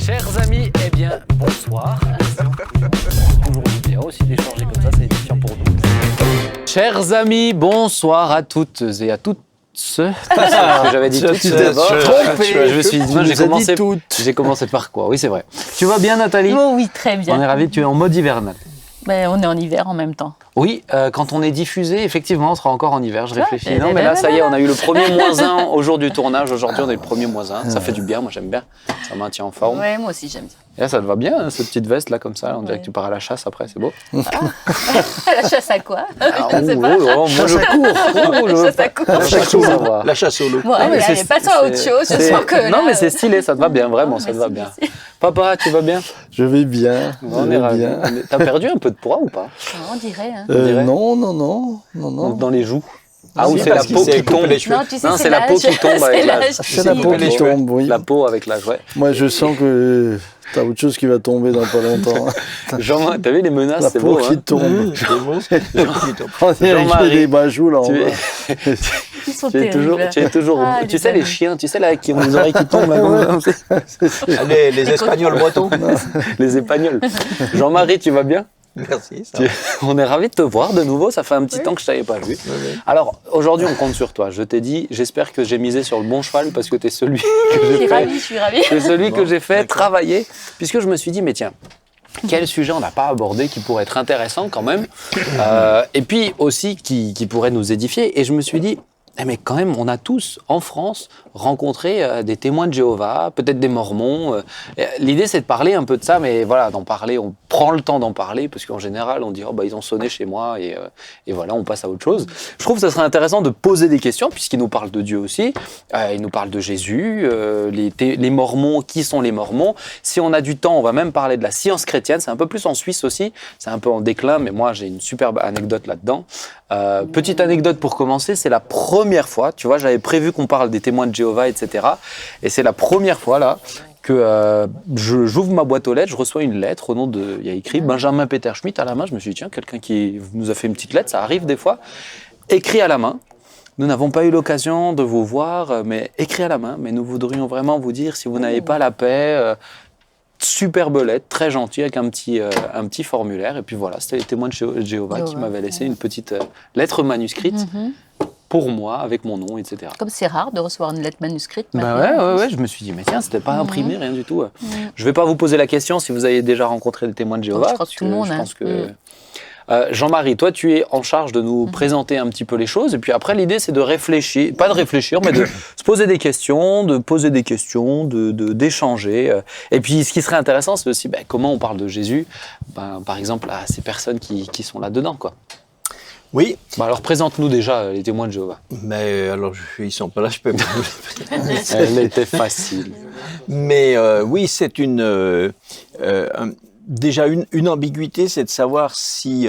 Chers amis, eh bien, bonsoir. Toujours bien aussi d'échanger comme ça, c'est édifiant pour nous. Chers amis, bonsoir à toutes et à toutes. Parce que j'avais dit toutes. Je me suis dit, moi, j'ai commencé par quoi? Oui, c'est vrai. Tu vas bien, Nathalie? Oh oui, très bien. On est ravis, tu es en mode hivernal. Ben, on est en hiver en même temps. Oui, quand on est diffusé, effectivement, on sera encore en hiver, je réfléchis. Non, mais là, ça y est, on a eu le premier -1 au jour du tournage. Aujourd'hui, on est le premier -1. Ça fait du bien, moi j'aime bien. Ça maintient en forme. Ouais, moi aussi, j'aime bien. Et là, ça te va bien, hein, cette petite veste là, comme ça. On dirait que tu pars à la chasse après, c'est beau. La chasse à quoi? Je sais pas. Moi, je cours. La chasse à quoi? La chasse au loup. Bon, allez, passons à autre chose. Je sens que non, là, mais c'est stylé, ça te va bien, vraiment, ça te va bien. Papa, tu vas bien? Je vais bien. On est ravis. T'as perdu un peu de poids ou pas? on dirait. Hein. Non. Dans les joues. Ah, ou Oui, c'est la parce peau qu'il s'est qui tombe? coupé les cheveux. Non, tu sais, Non, c'est la peau qui tombe avec l'âge. C'est la peau les qui cheveux. tombe, oui. La peau avec l'âge, ouais. Moi, je sens que t'as autre chose qui va tomber dans pas longtemps. Jean, t'as vu les menaces, La c'est peau beau, qui hein? tombe. C'est beau, ça. On dirait Jean-Marie, des bajoux là en Tu bas. Ils sont es toujours, terribles. Ah, tu sais, les chiens, tu sais, là, qui ont les oreilles qui tombent, là, Ah, les Espagnols bretons. les épagnols. Jean-Marie, tu vas bien? Merci. Ça. On est ravis de te voir de nouveau, ça fait un petit temps que je t'avais pas vu. Oui. Alors, aujourd'hui, on compte sur toi. Je t'ai dit, j'espère que j'ai misé sur le bon cheval parce que tu es celui que Je suis ravie. c'est celui que j'ai fait d'accord. travailler, puisque je me suis dit, mais tiens, quel sujet on n'a pas abordé qui pourrait être intéressant quand même, et puis aussi qui pourrait nous édifier. Et je me suis dit, eh mais quand même, on a tous, en France, rencontré des témoins de Jéhovah, peut-être des Mormons. L'idée, c'est de parler un peu de ça, mais voilà, d'en parler, on prend le temps d'en parler, parce qu'en général, on dit, oh, bah, ils ont sonné chez moi, et voilà, on passe à autre chose. Je trouve que ça serait intéressant de poser des questions, puisqu'ils nous parlent de Dieu aussi, ils nous parlent de Jésus, les Mormons, qui sont les Mormons. Si on a du temps, on va même parler de la science chrétienne, c'est un peu plus en Suisse aussi, c'est un peu en déclin, mais moi, j'ai une superbe anecdote là-dedans. Petite anecdote pour commencer, c'est la première fois, tu vois, j'avais prévu qu'on parle des témoins de Jéhovah, etc. Et c'est la première fois, là, que j'ouvre ma boîte aux lettres, je reçois une lettre au nom de, il y a écrit Benjamin Peter Schmidt à la main. Je me suis dit, tiens, quelqu'un qui nous a fait une petite lettre, ça arrive des fois, écrit à la main. Nous n'avons pas eu l'occasion de vous voir, mais écrit à la main. Mais nous voudrions vraiment vous dire, si vous n'avez pas la paix, superbe lettre, très gentille, avec un petit formulaire. Et puis voilà, c'était les témoins de Jéhovah qui m'avaient laissé une petite lettre manuscrite pour moi, avec mon nom, etc. Comme c'est rare de recevoir une lettre manuscrite. Bah ouais, je me suis dit, mais tiens, c'était pas imprimé, rien du tout. Je vais pas vous poser la question si vous avez déjà rencontré des témoins de Jéhovah. Je crois que tout le monde. Je pense que... Jean-Marie, toi, tu es en charge de nous présenter un petit peu les choses. Et puis après, l'idée, c'est de réfléchir, pas de réfléchir, mais de se poser des questions, d'échanger. Et puis, ce qui serait intéressant, c'est aussi comment on parle de Jésus, par exemple, à ces personnes qui sont là-dedans, quoi. Oui. Alors, présente-nous déjà les témoins de Jéhovah. Mais alors, ils sont pas là, je peux pas. Elle était facile. Mais oui, c'est déjà une ambiguïté, c'est de savoir si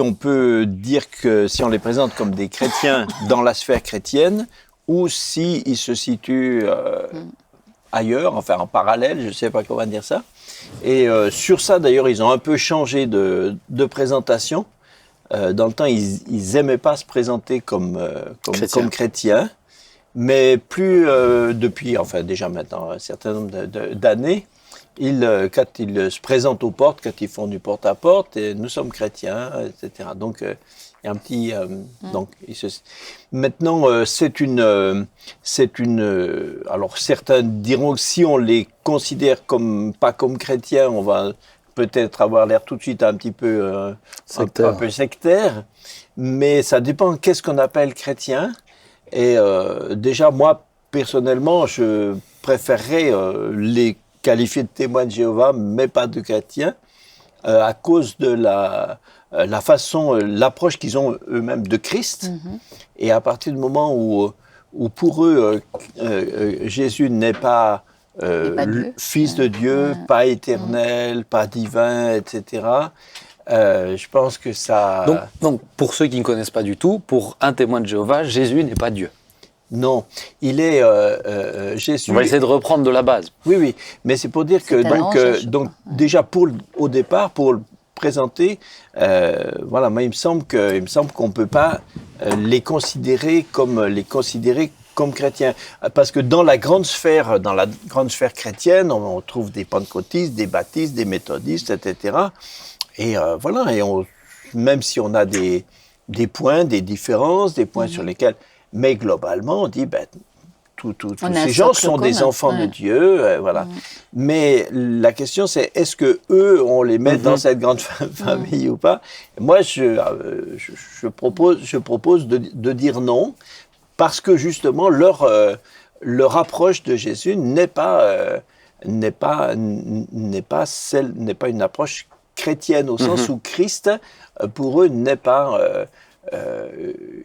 on peut dire que si on les présente comme des chrétiens dans la sphère chrétienne ou si ils se situent ailleurs, enfin en parallèle, je ne sais pas comment dire ça. Et sur ça, d'ailleurs, ils ont un peu changé de présentation. Dans le temps, ils aimaient pas se présenter comme chrétiens, mais plus depuis, enfin déjà maintenant un certain nombre d'années, quand ils se présentent aux portes, quand ils font du porte-à-porte, et nous sommes chrétiens, etc. Donc il y a un petit, donc maintenant alors certains diront que si on les considère pas comme chrétiens, on va peut-être avoir l'air tout de suite un petit peu sectaire, mais ça dépend qu'est-ce qu'on appelle chrétien. Et déjà, moi, personnellement, je préférerais les qualifier de témoins de Jéhovah, mais pas de chrétiens, à cause de la façon, l'approche qu'ils ont eux-mêmes de Christ. Et à partir du moment où pour eux, Jésus n'est pas fils de Dieu, pas éternel, pas divin, etc. Je pense que ça... Donc, pour ceux qui ne connaissent pas du tout, pour un témoin de Jéhovah, Jésus n'est pas Dieu. Non, il est Jésus. On va essayer de reprendre de la base. Oui, mais c'est pour dire que donc déjà au départ pour le présenter, voilà, moi il me semble qu'on peut pas les considérer comme chrétien. Parce que dans la grande sphère chrétienne, on trouve des pentecôtistes, des baptistes, des méthodistes, etc. Et voilà, même si on a des points, des différences, des points sur lesquels... Mais globalement, on dit, tous ces gens sont des enfants de Dieu, voilà. Mais la question, c'est est-ce que eux, on les met dans cette grande famille ou pas? Moi, je propose de dire non, parce que justement, leur approche de Jésus n'est pas une approche chrétienne au sens où Christ, pour eux, n'est pas.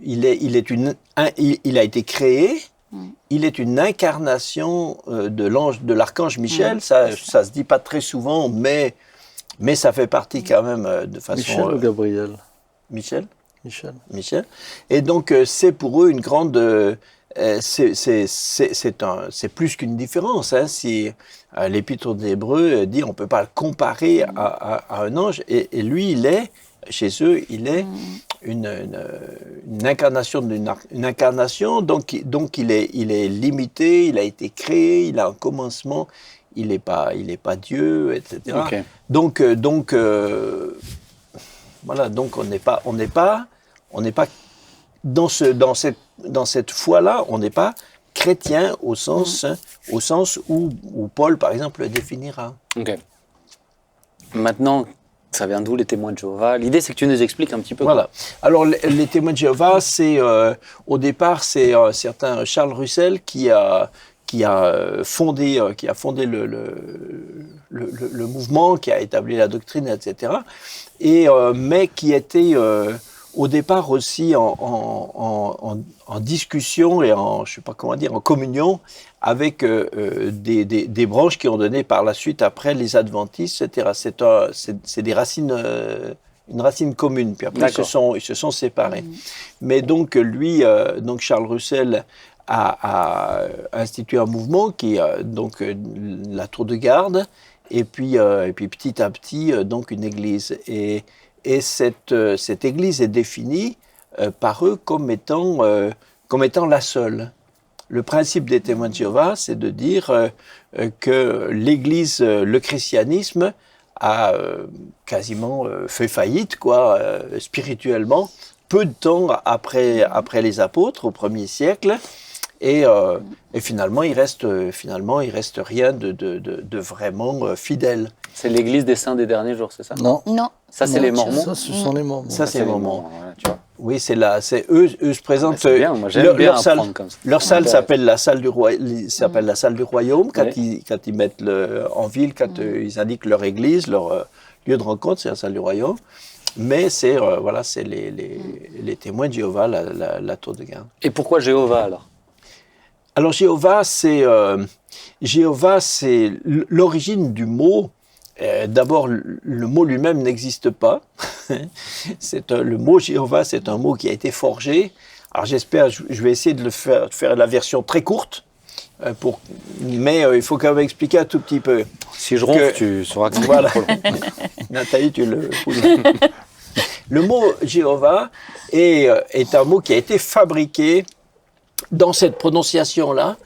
Il a été créé. Il est une incarnation de l'archange Michel. Ça se dit pas très souvent, mais ça fait partie quand même de façon. Michel ou Gabriel? Michel. Michel. Et donc c'est pour eux une grande. C'est plus qu'une différence. Hein. Si l'Épître des Hébreux dit on peut pas le comparer à un ange, et lui chez eux il est une incarnation d'une incarnation, donc il est limité, il a été créé, il a un commencement, il n'est pas Dieu, etc. Okay. Donc voilà, donc on n'est pas dans cette foi-là, on n'est pas chrétien au sens où Paul par exemple le définira. Ok. Maintenant, ça vient d'où les témoins de Jéhovah? L'idée, c'est que tu nous expliques un petit peu. Voilà. Alors, les témoins de Jéhovah, au départ, c'est un certain Charles Russell qui a fondé le mouvement, qui a établi la doctrine, etc. Mais qui était au départ aussi en discussion et en communion avec des branches qui ont donné par la suite après les adventistes, etc. C'est des racines, une racine commune. Puis après ils se sont séparés. Mais donc lui, donc Charles Russell a institué un mouvement qui est donc la tour de garde, et puis petit à petit donc une église. Et cette église est définie par eux comme étant la seule. Le principe des témoins de Jéhovah, c'est de dire que l'Église, le christianisme, a quasiment fait faillite, spirituellement, peu de temps après les apôtres, au 1er siècle, et finalement, il reste rien de vraiment fidèle. C'est l'Église des saints des derniers jours, c'est ça? Non. Ça, c'est les Mormons. Ça, ce sont les Mormons. Ça, c'est les Mormons. Voilà, tu vois. Oui, eux se présentent. C'est bien, moi j'aime bien apprendre comme ça. Leur salle s'appelle la salle du royaume quand ils mettent en ville, quand ils indiquent leur église, leur lieu de rencontre, c'est la salle du royaume. Mais c'est les témoins de Jéhovah, la tour de garde. Et pourquoi Jéhovah alors? Alors Jéhovah, c'est l'origine du mot. D'abord, le mot lui-même n'existe pas. Le mot Jéhovah, c'est un mot qui a été forgé. Alors j'espère, je vais essayer de faire la version très courte, mais il faut quand même expliquer un tout petit peu. Si je ronfle, tu sauras que c'est voilà. trop long. Nathalie, tu le... Le mot Jéhovah est un mot qui a été fabriqué dans cette prononciation-là,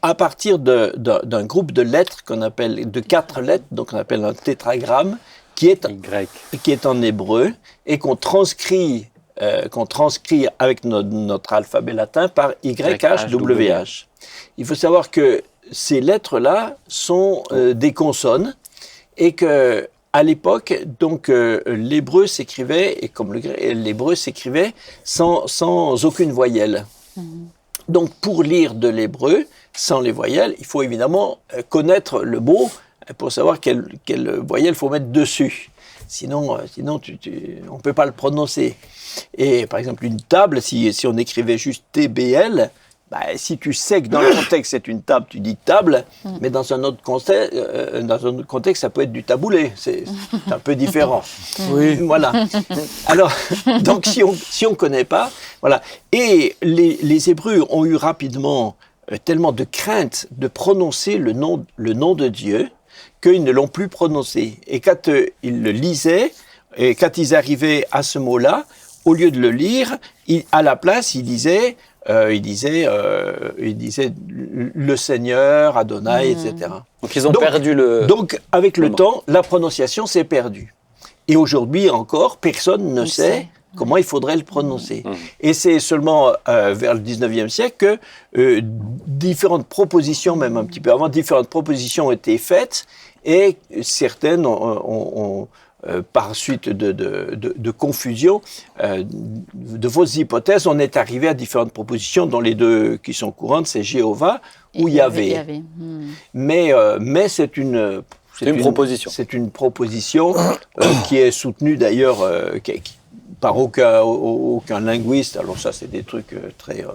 à partir d'un groupe de lettres de 4 lettres, donc on appelle un tétragramme, qui est en hébreu et qu'on transcrit avec notre alphabet latin par YHWH. Il faut savoir que ces lettres-là sont des consonnes et que à l'époque, donc l'hébreu s'écrivait, et comme l'hébreu s'écrivait sans aucune voyelle. Donc pour lire de l'hébreu sans les voyelles, il faut évidemment connaître le mot pour savoir quelle voyelle il faut mettre dessus. Sinon on ne peut pas le prononcer. Et par exemple, une table, si on écrivait juste TBL, si tu sais que dans le contexte c'est une table, tu dis table, mais dans un autre contexte, ça peut être du taboulé. C'est un peu différent. Oui. Voilà. Alors, donc si on connaît pas, voilà. Et les Hébreux ont eu rapidement tellement de crainte de prononcer le nom de Dieu qu'ils ne l'ont plus prononcé. Et quand ils le lisaient, et quand ils arrivaient à ce mot-là, au lieu de le lire, à la place, ils disaient il disait le Seigneur, Adonai, etc. Donc ils ont perdu le... Donc avec le temps, la prononciation s'est perdue. Et aujourd'hui encore, personne ne sait comment il faudrait le prononcer. Et c'est seulement vers le 19e siècle que différentes propositions, même un petit peu avant, différentes propositions ont été faites et certaines ont par suite de confusion, de fausses hypothèses, on est arrivé à différentes propositions, dont les deux qui sont courantes, c'est Jéhovah ou Yahvé. Mais c'est une proposition. C'est une proposition qui est soutenue d'ailleurs par aucun linguiste. Alors ça, c'est des trucs très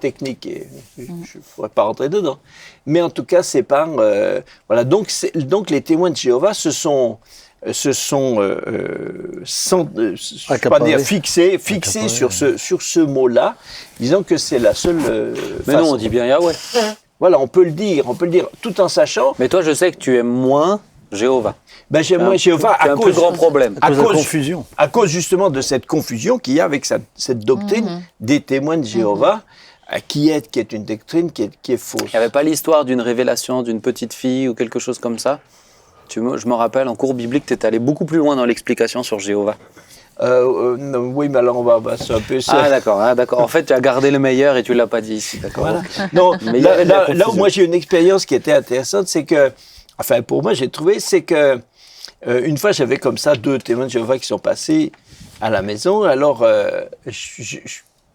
techniques et je ne pourrais pas rentrer dedans. Mais en tout cas, c'est par voilà. Donc les témoins de Jéhovah se sont fixés sur ce mot-là, disant que c'est la seule. Mais non, on dit bien Yahweh. Voilà, on peut le dire, tout en sachant. Mais toi, je sais que tu aimes moins Jéhovah. Ben, j'aime moins Jéhovah à cause, plus grand problème. À cause de la confusion. À cause justement de cette confusion qu'il y a avec cette doctrine des témoins de Jéhovah, qui est une doctrine qui est fausse. Il n'y avait pas l'histoire d'une révélation d'une petite fille ou quelque chose comme ça? Je me rappelle, en cours biblique, tu étais allé beaucoup plus loin dans l'explication sur Jéhovah. Oui, mais alors on va c'est un peu ça. Ah d'accord. En fait, tu as gardé le meilleur et tu l'as pas dit ici, d'accord. Voilà. Non, mais là où moi j'ai une expérience qui était intéressante, c'est que, enfin pour moi j'ai trouvé, c'est que une fois j'avais comme ça 2 témoins de Jéhovah qui sont passés à la maison. Alors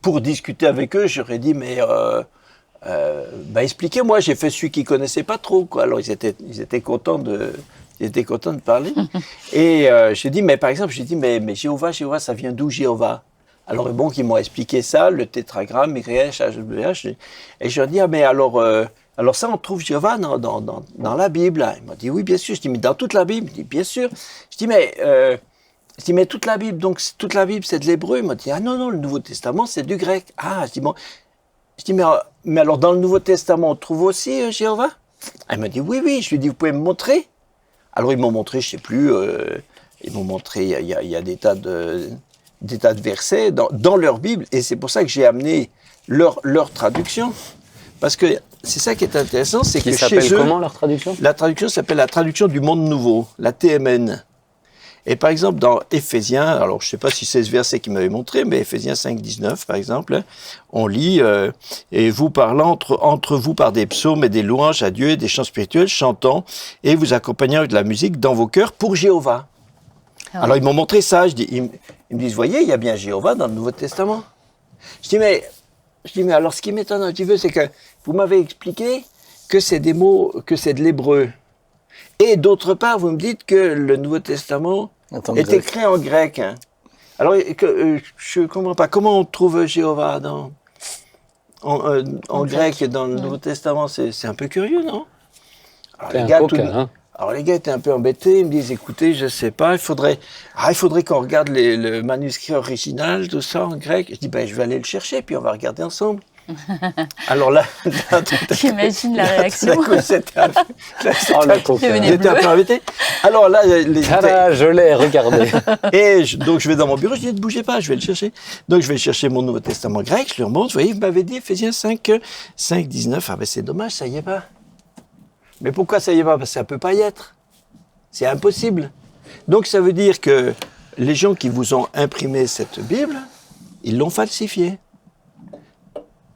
pour discuter avec eux, j'aurais dit mais expliquez-moi. J'ai fait celui qui connaissait pas trop, quoi. Alors ils étaient contents de parler. Et j'ai dit, mais par exemple, mais Jéhovah, ça vient d'où Jéhovah? Alors bon, ils m'ont expliqué ça, le tétragramme, YH, HWH. Et je leur dis, mais alors ça, on trouve Jéhovah dans la Bible. Ils m'ont dit, oui, bien sûr. Je dis, mais dans toute la Bible? Je dis, bien sûr. Je dis, mais toute la Bible, donc toute la Bible, c'est de l'hébreu. Ils m'ont dit, ah non, le Nouveau Testament, c'est du grec. Ah, je dis, bon. Je dis, mais alors dans le Nouveau Testament, on trouve aussi Jéhovah? Elle m'a dit, oui. Je lui ai dit, vous pouvez me montrer? Alors ils m'ont montré, je sais plus, il y a des tas de versets dans leur Bible, et c'est pour ça que j'ai amené leur traduction, parce que c'est ça qui est intéressant, c'est que chez eux... Comment leur traduction? La traduction s'appelle la traduction du monde nouveau, la TMN. Et par exemple, dans Éphésiens, alors je ne sais pas si c'est ce verset qu'il m'avait montré, mais Éphésiens 5, 19, par exemple, on lit « Et vous parlant entre vous par des psaumes et des louanges à Dieu et des chants spirituels, chantant et vous accompagnant avec de la musique dans vos cœurs pour Jéhovah. » Alors ils m'ont montré ça, ils me disent « Voyez, il y a bien Jéhovah dans le Nouveau Testament. » Je dis mais alors ce qui m'étonne un petit peu, c'est que vous m'avez expliqué que c'est des mots, que c'est de l'hébreu. Et d'autre part, vous me dites que le Nouveau Testament est écrit en grec. Hein. Alors, je ne comprends pas. Comment on trouve Jéhovah en grec dans le Nouveau Testament? C'est un peu curieux, non? Alors, les gars étaient un peu embêtés. Ils me disent, écoutez, je ne sais pas, il faudrait qu'on regarde le manuscrit original, tout ça, en grec. Je dis, je vais aller le chercher, puis on va regarder ensemble. Alors là, j'imagine la réaction. J'étais un peu embêté. Alors là, je l'ai regardé. Et donc je vais dans mon bureau, je dis ne bougez pas, je vais le chercher. Donc je vais chercher mon Nouveau Testament grec, je lui remonte, vous voyez, vous m'avez dit Éphésiens 5, 19. Ah ben c'est dommage, ça y est pas. Mais pourquoi ça y est pas? Parce que ça peut pas y être. C'est impossible. Donc ça veut dire que les gens qui vous ont imprimé cette Bible, ils l'ont falsifiée.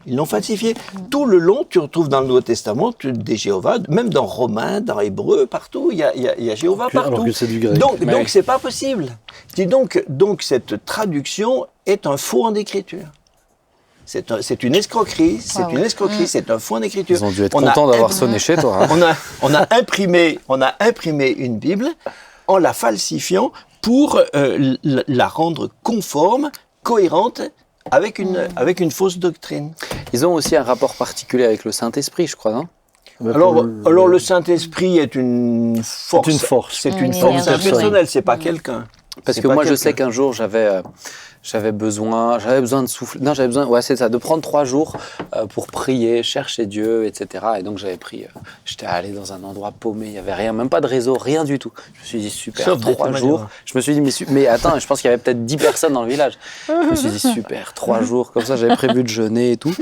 Ils l'ont falsifié. Tout le long, tu retrouves dans le Nouveau Testament des Jéhovah, même dans Romains, dans Hébreu, partout, il y a Jéhovah partout. Alors que c'est du grec. Donc c'est pas possible. Donc cette traduction est un faux en écriture. C'est une escroquerie, c'est un faux en écriture. Ils ont dû être contents d'avoir sonné chez toi. Hein. On a imprimé une Bible en la falsifiant pour la rendre conforme, cohérente, avec une fausse doctrine. Ils ont aussi un rapport particulier avec le Saint-Esprit, je crois, non? Alors le Saint-Esprit est une force. C'est une force. C'est une force impersonnelle, c'est pas quelqu'un. Parce que moi, je sais qu'un jour, j'avais besoin de souffler. Non, j'avais besoin, c'est ça, de prendre 3 jours pour prier, chercher Dieu, etc. Et donc, j'étais allé dans un endroit paumé, il n'y avait rien, même pas de réseau, rien du tout. Je me suis dit, super, Sauf 3 jours. Je me suis dit, mais attends, je pense qu'il y avait peut-être 10 personnes dans le village. Je me suis dit, super, 3 jours, comme ça, j'avais prévu de jeûner et tout.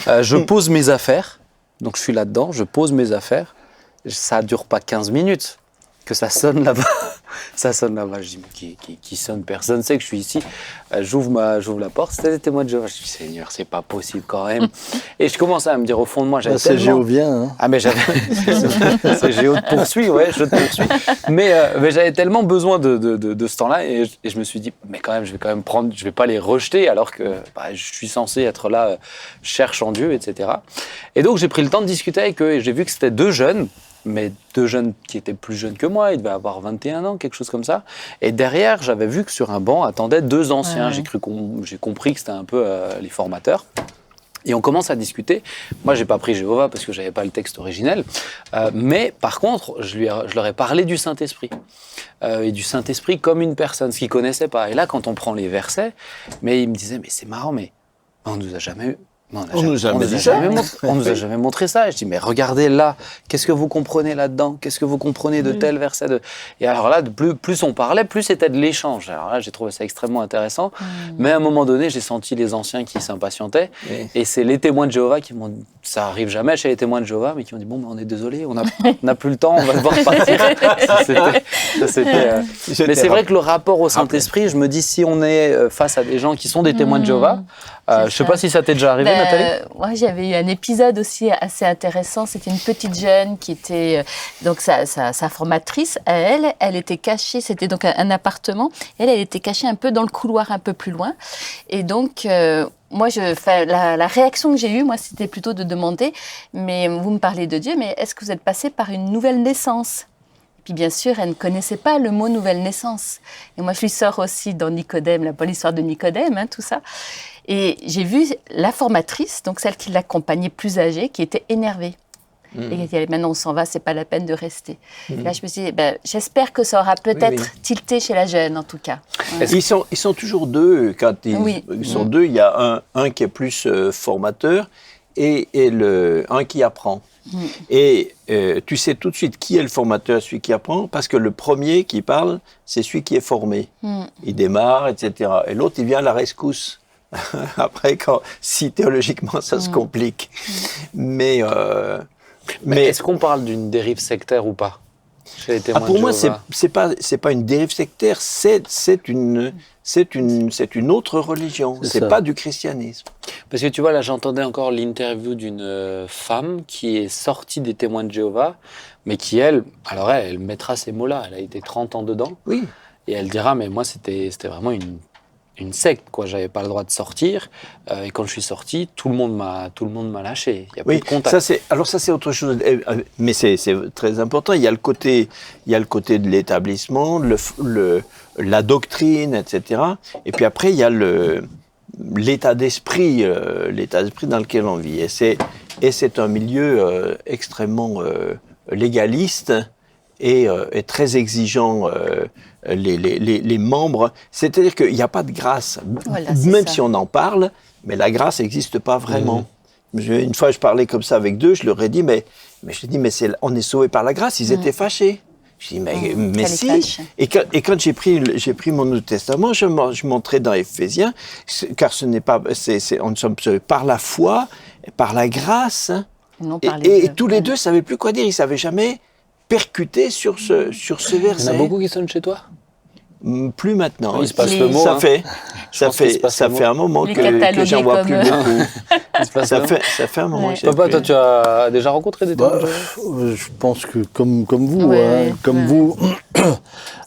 Je pose mes affaires, donc je suis là-dedans, je pose mes affaires. Ça ne dure pas 15 minutes que ça sonne là-bas. Ça sonne là-bas. Je dis, mais qui sonne? Personne ne sait que je suis ici. J'ouvre la porte. C'était des témoins de Jéhovah. Je dis, Seigneur, c'est pas possible quand même. Et je commençais à me dire au fond de moi, j'avais c'est Jéhovien. Hein. Ah, mais j'avais... c'est Jého te poursuit, ouais, je te poursuis. Mais j'avais tellement besoin de ce temps-là et je me suis dit, mais quand même, je vais pas les rejeter alors que je suis censé être là, cherchant Dieu, etc. Et donc, j'ai pris le temps de discuter avec eux et j'ai vu que c'était 2 jeunes, mais 2 jeunes qui étaient plus jeunes que moi, ils devaient avoir 21 ans, quelque chose comme ça. Et derrière, j'avais vu que sur un banc attendaient 2 anciens. Ouais. J'ai compris que c'était un peu les formateurs. Et on commence à discuter. Moi, j'ai pas pris Jéhovah parce que j'avais pas le texte originel. Mais par contre, je leur ai parlé du Saint-Esprit. Et du Saint-Esprit comme une personne, ce qu'ils connaissaient pas. Et là, quand on prend les versets, mais ils me disaient, mais c'est marrant, mais on nous a jamais... On nous a jamais montré ça. Et je dis, mais regardez là, qu'est-ce que vous comprenez là-dedans? Qu'est-ce que vous comprenez de tel verset Et alors là, plus on parlait, plus c'était de l'échange. Alors là, j'ai trouvé ça extrêmement intéressant. Mais à un moment donné, j'ai senti les anciens qui s'impatientaient. Et c'est les témoins de Jéhovah qui m'ont dit, ça arrive jamais chez les témoins de Jéhovah, mais qui m'ont dit, bon, mais on est désolé, on n'a plus le temps, on va devoir partir. Mais c'est vrai que le rapport au Saint-Esprit, je me dis, si on est face à des gens qui sont des témoins de Jéhovah, je ne sais pas si ça t'est déjà arrivé, Nathalie. Moi, j'avais eu un épisode aussi assez intéressant. C'était une petite jeune qui était donc sa formatrice. Elle était cachée. C'était donc un appartement. Elle était cachée un peu dans le couloir, un peu plus loin. Et donc moi, la réaction que j'ai eue, moi, c'était plutôt de demander. Mais vous me parlez de Dieu, mais est-ce que vous êtes passé par une nouvelle naissance? Puis bien sûr, elle ne connaissait pas le mot nouvelle naissance. Et moi, je lui sors aussi dans Nicodème, l'histoire de Nicodème, tout ça. Et j'ai vu la formatrice, donc celle qui l'accompagnait, plus âgée, qui était énervée. Et elle dit, maintenant on s'en va, c'est pas la peine de rester. Et là, je me suis dit, j'espère que ça aura peut-être tilté chez la jeune, en tout cas. Ouais. Ils sont toujours 2. Quand ils sont 2, il y a un qui est plus formateur et un qui apprend. Et tu sais tout de suite qui est le formateur, celui qui apprend, parce que le premier qui parle, c'est celui qui est formé. Il démarre, etc. Et l'autre, il vient à la rescousse. Après, si théologiquement ça se complique. Mais est-ce qu'on parle d'une dérive sectaire ou pas chez les témoins pour moi, c'est pas une dérive sectaire, c'est une autre religion. C'est pas du christianisme. Parce que tu vois, là, j'entendais encore l'interview d'une femme qui est sortie des témoins de Jéhovah, mais qui, elle mettra ces mots-là. Elle a été 30 ans dedans. Oui. Et elle dira, mais moi, c'était vraiment une secte, quoi. J'avais pas le droit de sortir. Et quand je suis sorti, tout le monde m'a lâché. Il y a plus de contact. Ça, c'est autre chose. Mais c'est très important. Il y a le côté de l'établissement, la doctrine, etc. Et puis après, il y a l'état d'esprit dans lequel on vit. Et c'est un milieu extrêmement légaliste et très exigeant. Les membres, c'est-à-dire qu'il n'y a pas de grâce, même si on en parle, mais la grâce n'existe pas vraiment. Une fois, je parlais comme ça avec 2, je leur ai dit, mais on est sauvé par la grâce. Ils étaient fâchés. Je dis, mais si. Et quand j'ai pris mon Nouveau Testament, je montrais dans Éphésiens, car ce n'est pas, on ne sommes sauvés par la foi, par la grâce. Et tous les 2 ne savaient plus quoi dire. Ils ne savaient jamais percuter sur ce verset. Il y en a beaucoup qui sonnent chez toi? Plus maintenant. Il se passe le mot. Ça fait un moment que j'en vois plus beaucoup. Ça fait un moment. Papa, toi, tu as déjà rencontré des témoins? Je pense que comme vous, vous.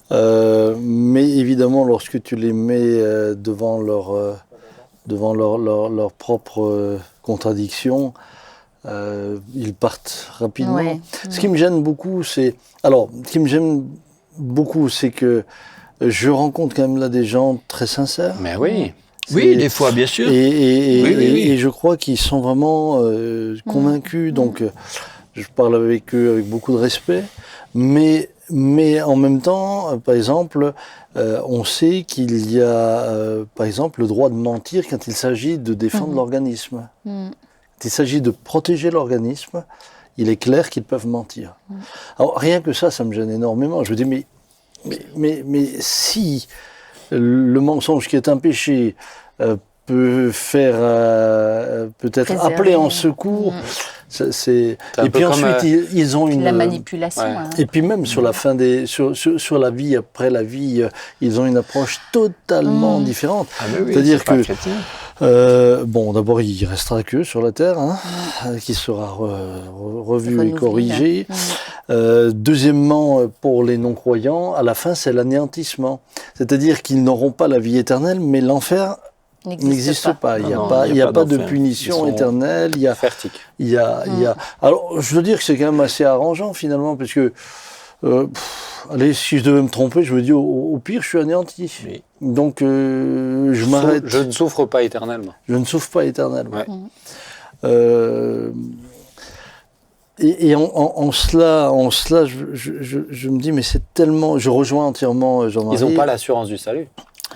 Mais évidemment, lorsque tu les mets devant leur propre contradiction, ils partent rapidement. Ouais. Ce qui me gêne beaucoup, c'est que je rencontre quand même là des gens très sincères. Mais oui. Oui, des fois, bien sûr. Et je crois qu'ils sont vraiment convaincus. Donc, je parle avec eux avec beaucoup de respect, mais en même temps, par exemple, on sait qu'il y a, par exemple, le droit de mentir quand il s'agit de défendre l'organisme. Quand il s'agit de protéger l'organisme, il est clair qu'ils peuvent mentir. Alors, rien que ça me gêne énormément. Je me dis, mais si le mensonge qui est un péché peut faire peut-être appeler en secours, et puis ensuite ils ont la manipulation. Ouais. Hein. Et puis même sur la fin sur la vie après la vie, ils ont une approche totalement différente. Oui, c'est-à-dire que bon, d'abord il restera que sur la terre, qui sera revu et corrigé. Deuxièmement, pour les non-croyants, à la fin c'est l'anéantissement, c'est-à-dire qu'ils n'auront pas la vie éternelle, mais l'enfer n'existe pas. Il n'y a pas de punition éternelle. Alors, je veux dire que c'est quand même assez arrangeant finalement, parce que, allez, si je devais me tromper, je me dis au pire, je suis anéanti. Oui. Donc, je m'arrête. Je ne souffre pas éternellement. Je ne souffre pas éternellement. Ouais. Et en cela, je me dis, mais c'est tellement. Je rejoins entièrement Jean-Marie. Ils n'ont pas l'assurance du salut.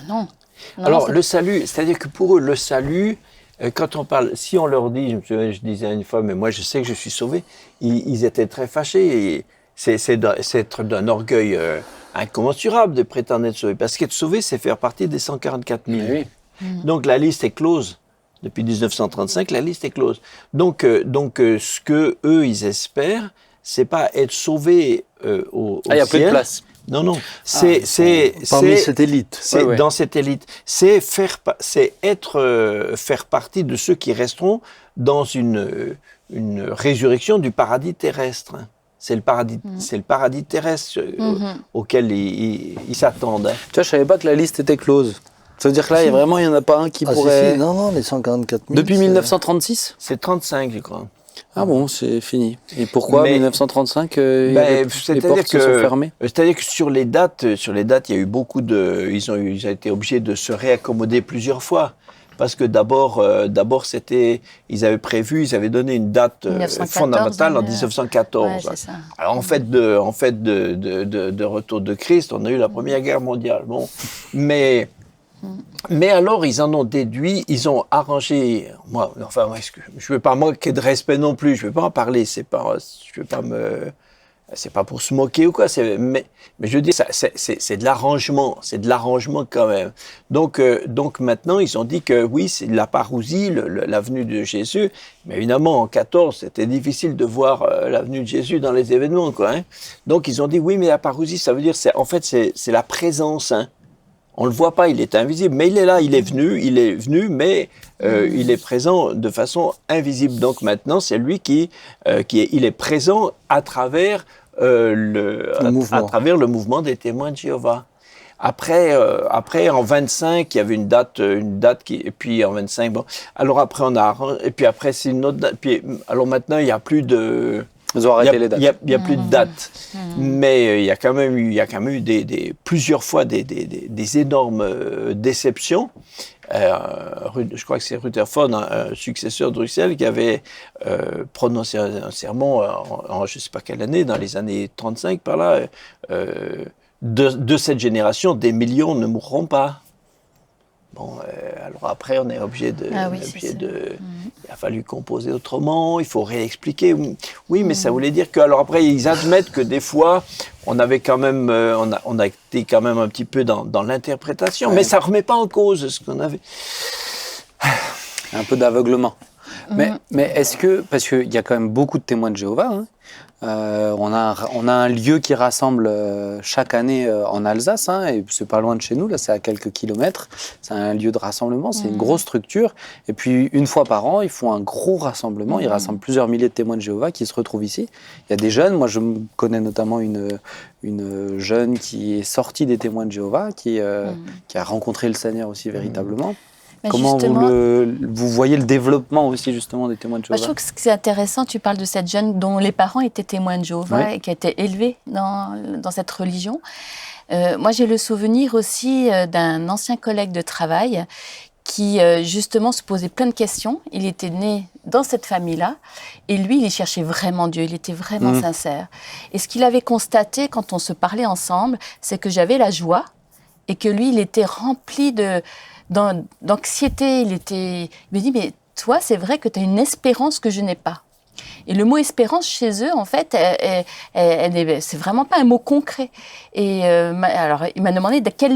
Non. Non, alors, le salut, c'est-à-dire que pour eux, le salut, quand on parle, si on leur dit, je disais une fois, mais moi je sais que je suis sauvé, ils étaient très fâchés. Et c'est être d'un orgueil incommensurable de prétendre être sauvé. Parce qu'être sauvé, c'est faire partie des 144 000. Oui. Donc la liste est close. Depuis 1935, la liste est close. Donc ce que eux ils espèrent, c'est pas être sauvés au il n'y a ciel. plus de place. Non. Parmi cette élite. Dans cette élite. C'est faire partie de ceux qui resteront dans une résurrection du paradis terrestre. C'est le paradis terrestre auquel ils s'attendent. Tu vois, je savais pas que la liste était close. Ça veut dire que là, il n'y en a pas un qui pourrait... Si. Non, les 144 000... Depuis 1936 ? C'est 35, je crois. Ah bon, c'est fini. Et pourquoi 1935 les portes se sont fermées ? C'est-à-dire que sur les dates, il y a eu beaucoup de... Ils ont été obligés de se réaccommoder plusieurs fois. Parce que d'abord, ils avaient donné une date fondamentale en 1914. Ouais, c'est ça. Alors en fait de retour de Christ, on a eu la Première Guerre mondiale. Bon, mais alors ils en ont déduit, ils ont arrangé. Je veux pas manquer de respect non plus. Je veux pas en parler. C'est pas pour se moquer ou quoi, mais je veux dire, c'est de l'arrangement, quand même. Donc maintenant, ils ont dit que oui, c'est la parousie, l'avenue de Jésus, mais évidemment, en 14, c'était difficile de voir l'avenue de Jésus dans les événements, quoi. Hein. Donc ils ont dit oui, mais la parousie, ça veut dire, c'est la présence, hein. On le voit pas, il est invisible, mais il est là, il est venu, mais il est présent de façon invisible. Donc maintenant, c'est lui il est présent à travers le mouvement des témoins de Jéhovah. Après, en 25, il y avait une date et puis en 25, bon. Alors après, et puis après, c'est une autre date. Puis, alors maintenant, il n'y a plus de... Ils ont arrêté les dates. Il y a plus de dates, mais il y a quand même eu plusieurs fois des énormes déceptions. Je crois que c'est Rutherford, un successeur de Russell, qui avait prononcé un sermon en je ne sais pas quelle année, dans les années 35 par là, de cette génération, des millions ne mourront pas. Bon, alors après, on est obligé de... Il a fallu composer autrement, il faut réexpliquer. Oui, mais ça voulait dire que... Alors après, ils admettent que des fois, on avait quand même... on a été quand même un petit peu dans l'interprétation, mais ça ne remet pas en cause ce qu'on avait. Un peu d'aveuglement. Mais est-ce que... Parce qu'il y a quand même beaucoup de témoins de Jéhovah, hein. On a un lieu qui rassemble chaque année en Alsace, hein, et c'est pas loin de chez nous, là, c'est à quelques kilomètres. C'est un lieu de rassemblement, c'est une grosse structure. Et puis, une fois par an, ils font un gros rassemblement. Ils rassemblent plusieurs milliers de témoins de Jéhovah qui se retrouvent ici. Il y a des jeunes, moi je connais notamment une jeune qui est sortie des témoins de Jéhovah, qui a rencontré le Seigneur aussi véritablement. Mais comment vous voyez le développement aussi justement des témoins de Jéhovah ? Je trouve que c'est intéressant, tu parles de cette jeune dont les parents étaient témoins de Jéhovah et qui a été élevée dans cette religion. Moi j'ai le souvenir aussi d'un ancien collègue de travail qui justement se posait plein de questions. Il était né dans cette famille-là, et lui, il cherchait vraiment Dieu, il était vraiment sincère. Et ce qu'il avait constaté quand on se parlait ensemble, c'est que j'avais la joie, et que lui, il était rempli d'anxiété. Il me dit, mais toi, c'est vrai que tu as une espérance que je n'ai pas. Et le mot espérance chez eux, en fait, c'est vraiment pas un mot concret. Et alors, il m'a demandé quelle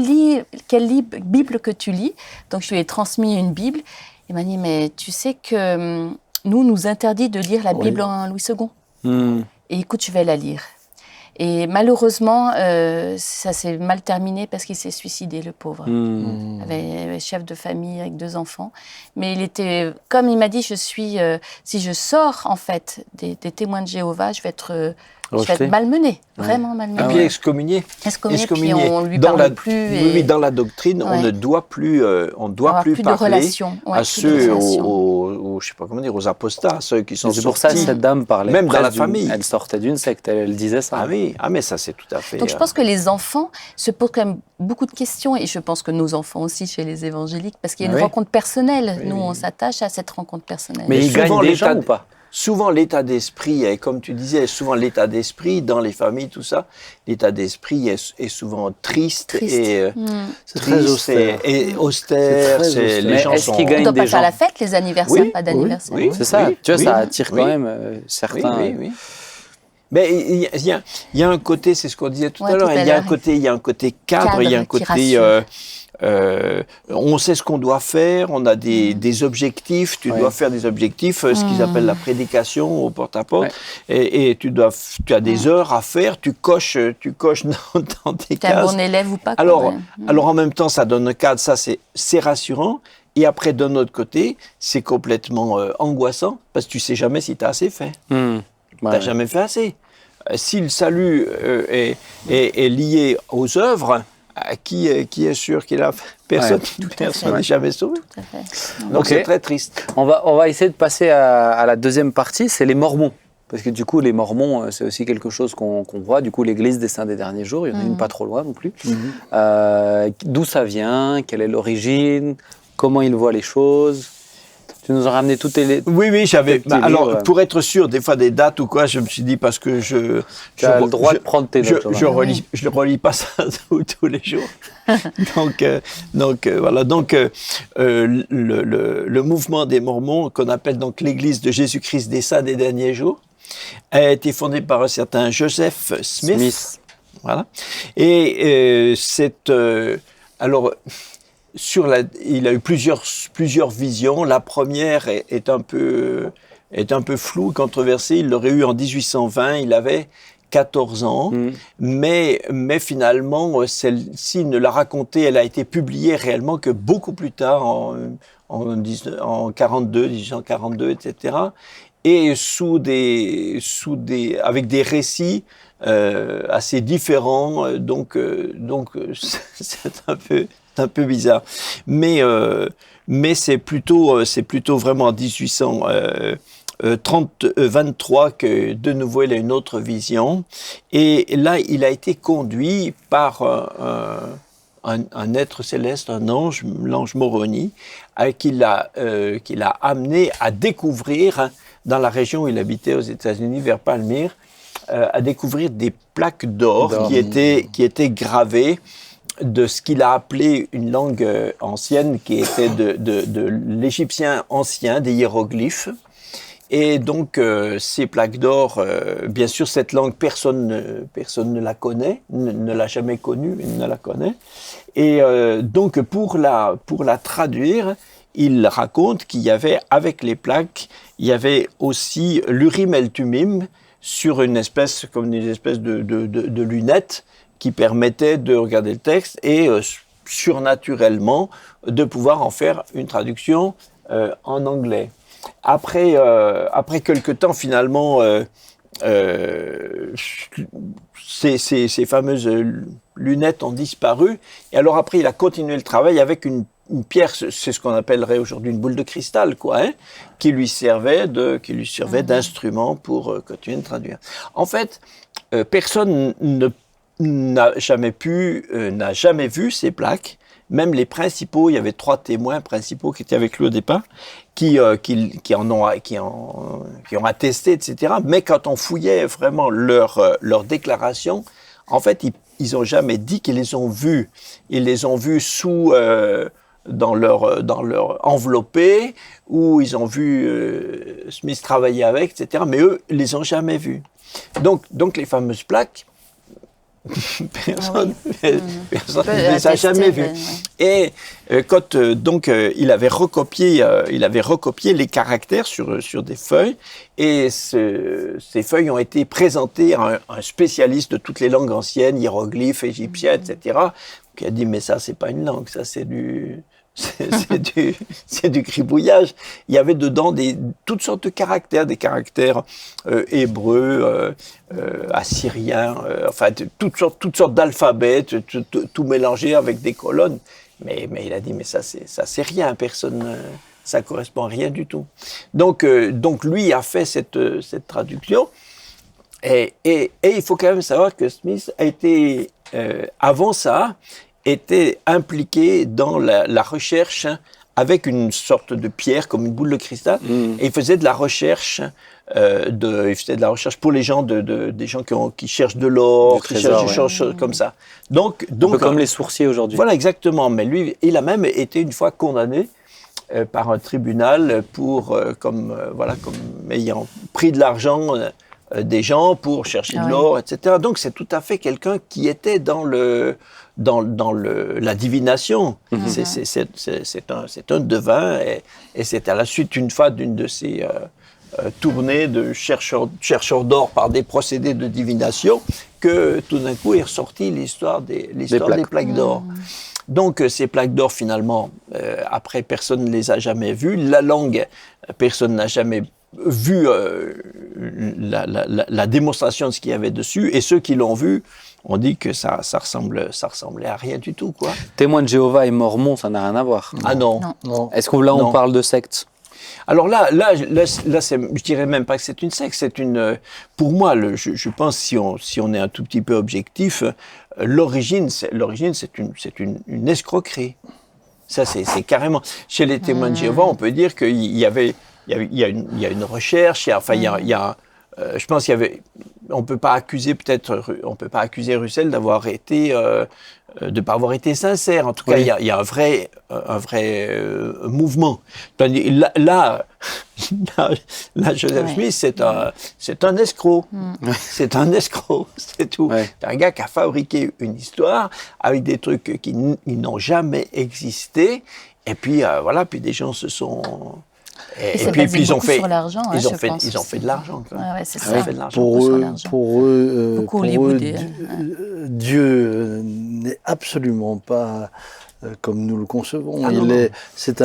Bible que tu lis. Donc, je lui ai transmis une Bible. Il m'a dit, mais tu sais que nous interdit de lire la Bible en Louis II. Et écoute, je vais la lire. Et malheureusement, ça s'est mal terminé parce qu'il s'est suicidé, le pauvre. Il avait chef de famille avec 2 enfants. Mais il était, comme il m'a dit, si je sors en fait des témoins de Jéhovah, je vais être malmené, vraiment malmené. Et puis excommunié. Puis on lui parle plus. Oui, dans la doctrine, on ne doit plus, plus parler de relations, à ceux, je sais pas comment dire, aux apostats, ceux qui sont sortis. C'est pour ça que cette dame parlait. Même dans la famille. Elle sortait d'une secte, elle disait ça. Ah oui, mais ça c'est tout à fait. Donc je pense que les enfants se posent quand même beaucoup de questions, et je pense que nos enfants aussi chez les évangéliques, parce qu'il y a une rencontre personnelle. Nous, on s'attache à cette rencontre personnelle. Mais ils gagnent des gens ou pas? Souvent, l'état d'esprit, et comme tu disais, souvent l'état d'esprit dans les familles, tout ça, l'état d'esprit est souvent triste. Et c'est très austère. Et austère. Les gens sont... On ne doit pas faire la fête, les anniversaires, pas d'anniversaire. Oui, c'est ça. Tu vois, ça attire quand même certains. Oui. Mais il y a un côté, c'est ce qu'on disait tout à l'heure, il y a un côté cadre, il y a un côté... on sait ce qu'on doit faire, on a des objectifs, tu dois faire des objectifs, ce qu'ils appellent la prédication au porte-à-porte, et tu as des heures à faire, tu coches dans tes cases. Tu es un bon élève ou pas? Alors en même temps, ça donne un cadre, ça c'est rassurant, et après d'un autre côté, c'est complètement angoissant, parce que tu sais jamais si tu as assez fait. Tu n'as jamais fait assez. Si le salut est lié aux œuvres, qui est sûr qu'il a personne n'est jamais sauvé. Donc c'est très triste. On va essayer de passer à la deuxième partie, c'est les Mormons. Parce que du coup, les Mormons, c'est aussi quelque chose qu'on voit. Du coup, l'Église des Saints des Derniers Jours, il y en a une pas trop loin non plus. D'où ça vient? Quelle est l'origine? Comment ils voient les choses? Tu nous as ramené toutes les... Oui, j'avais... alors, pour être sûr, des fois, des dates ou quoi, je me suis dit, parce que tu as le droit de prendre tes notes. Je relis pas ça tous les jours. Donc, voilà. Donc, le mouvement des Mormons, qu'on appelle donc l'Église de Jésus-Christ des Saints des Derniers Jours, a été fondée par un certain Joseph Smith. Voilà. Et alors... il a eu plusieurs visions. La première est un peu floue, controversée. Il l'aurait eu en 1820. Il avait 14 ans. Mais finalement, celle-ci ne l'a racontée. Elle a été publiée réellement que beaucoup plus tard, en 42, 1842, etc. Et avec des récits assez différents. Donc c'est un peu bizarre, mais c'est plutôt vraiment en 1823 que de nouveau il a une autre vision, et là il a été conduit par un être céleste, un ange, l'ange Moroni, qu'il a amené à découvrir dans la région où il habitait aux États-Unis, vers Palmyre, à découvrir des plaques d'or qui étaient gravées de ce qu'il a appelé une langue ancienne, qui était de l'égyptien ancien, des hiéroglyphes. Et donc, ces plaques d'or, bien sûr, cette langue, personne ne la connaît, ne l'a jamais connue, ne la connaît. Et donc, pour la traduire, il raconte qu'il y avait, avec les plaques, il y avait aussi l'Urim et le Tumim, sur une espèce de lunettes, qui permettait de regarder le texte et surnaturellement de pouvoir en faire une traduction en anglais. Après quelque temps, finalement, ces fameuses lunettes ont disparu. Et alors après, il a continué le travail avec une pierre, c'est ce qu'on appellerait aujourd'hui une boule de cristal, quoi, qui lui servait d'instrument pour continuer de traduire. En fait, personne n'a jamais vu ces plaques, même les principaux, il y avait 3 témoins principaux qui étaient avec lui au départ, qui ont attesté, etc. Mais quand on fouillait vraiment leur déclaration, en fait, ils ont jamais dit qu'ils les ont vus. Ils les ont vus dans leur enveloppé, où ils ont vu Smith travailler avec, etc. Mais eux, ils les ont jamais vus. Donc les fameuses plaques, personne ne les a jamais vues. Et quand il avait recopié les caractères sur des feuilles, et ces feuilles ont été présentées à un spécialiste de toutes les langues anciennes, hiéroglyphes, égyptiens, etc., qui a dit mais ça c'est pas une langue, ça c'est du gribouillage. Il y avait dedans toutes sortes de caractères, des caractères hébreux, assyriens, enfin toutes sortes d'alphabets, tout mélangé avec des colonnes. Mais il a dit mais ça c'est rien, personne, ça correspond à rien du tout. Donc lui a fait cette traduction. Et il faut quand même savoir que Smith a été avant ça était impliqué dans la recherche avec une sorte de pierre comme une boule de cristal, et il faisait de la recherche pour les gens des gens qui cherchent de l'or, qui cherchent des choses comme ça. Donc un peu comme les sourciers aujourd'hui. Voilà, exactement. Mais lui, il a même été une fois condamné par un tribunal comme ayant pris de l'argent des gens pour chercher de l'or, etc. Donc c'est tout à fait quelqu'un qui était dans la divination. C'est un devin, et c'est à la suite d'une de ces tournées de chercheurs d'or par des procédés de divination que tout d'un coup est ressortie l'histoire des plaques d'or. Donc ces plaques d'or, finalement, après, personne ne les a jamais vues. La langue, personne n'a jamais vu la démonstration de ce qu'il y avait dessus, et ceux qui l'ont vu on dit que ça ressemblait à rien du tout, quoi. Témoins de Jéhovah et Mormons, ça n'a rien à voir. Ah non. Est-ce qu'on on parle de secte? Alors là, je dirais même pas que c'est une secte, pour moi, je pense, si on est un tout petit peu objectif, l'origine, c'est une escroquerie. Ça, c'est carrément. Chez les témoins de Jéhovah, on peut dire qu'il y a une recherche, je pense on peut pas accuser Russell d'avoir été, de pas avoir été sincère. En tout cas, il y a un vrai mouvement. Là, Joseph Smith, c'est un escroc. C'est un escroc, c'est tout. Ouais. C'est un gars qui a fabriqué une histoire avec des trucs qui n'ont jamais existé. Et puis, puis des gens se sont... Et puis ils ont fait de l'argent. Ils ont fait de l'argent. Ouais, c'est ça. Pour eux, Dieu n'est absolument pas comme nous le concevons. C'est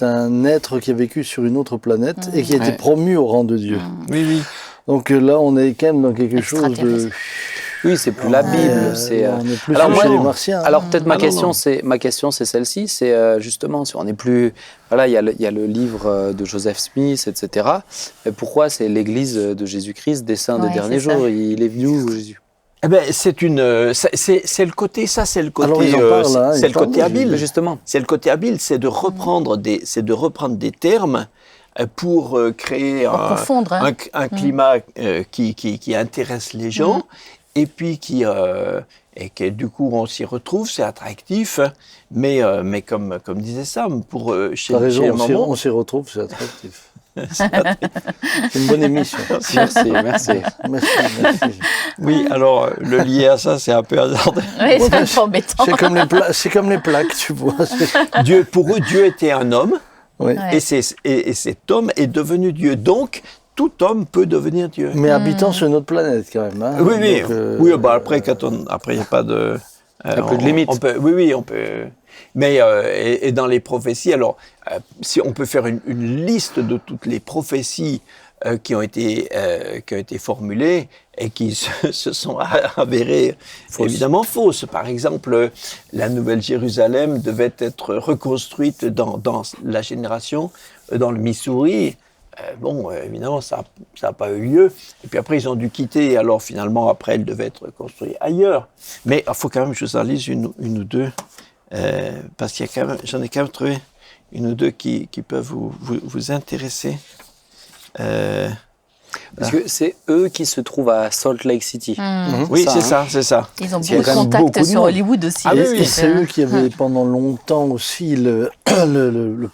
un être qui a vécu sur une autre planète et qui a été promu au rang de Dieu. Oui. Donc là, on est quand même dans quelque chose de... Oui, c'est plus la Bible. On est plus chez les Martiens. Alors peut-être ma question, c'est celle-ci. C'est justement, si on n'est plus... Voilà, il y a le livre de Joseph Smith, etc. Mais pourquoi c'est l'Église de Jésus-Christ des saints des derniers jours? Il est venu où, Jésus? Eh ben, c'est le côté, c'est le côté habile. Justement. C'est le côté habile, c'est de reprendre des termes pour créer un climat qui intéresse les gens. Et puis et que du coup on s'y retrouve, c'est attractif, mais comme disait Sam, chez on s'y retrouve, c'est attractif. C'est une bonne émission. Merci. Oui, alors le lier à ça, c'est un peu hasardeux. Oui, c'est un peu embêtant. C'est comme les plaques, tu vois. Pour eux, Dieu était un homme, et cet homme est devenu Dieu. Donc tout homme peut devenir Dieu. Mais habitant sur une autre planète, quand même. Hein. Oui. Après, il n'y a pas de... Il n'y a plus de limite. On peut. Mais et dans les prophéties, alors, si on peut faire une liste de toutes les prophéties qui ont été formulées et qui se sont avérées évidemment fausses. Par exemple, la Nouvelle Jérusalem devait être reconstruite dans la génération, dans le Missouri. Évidemment, ça n'a pas eu lieu. Et puis après, ils ont dû quitter. Alors finalement, après, elle devait être construite ailleurs. Mais il faut quand même que je vous en lise une ou deux. parce qu'il y a quand même, j'en ai quand même trouvé une ou deux qui peuvent vous intéresser. Parce que c'est eux qui se trouvent à Salt Lake City. Oui, c'est ça. ça, c'est ça. Ils ont Il y a beaucoup de quand même contacts beaucoup de sur monde. Hollywood aussi. Ah oui, Et c'est eux qui avaient pendant longtemps aussi le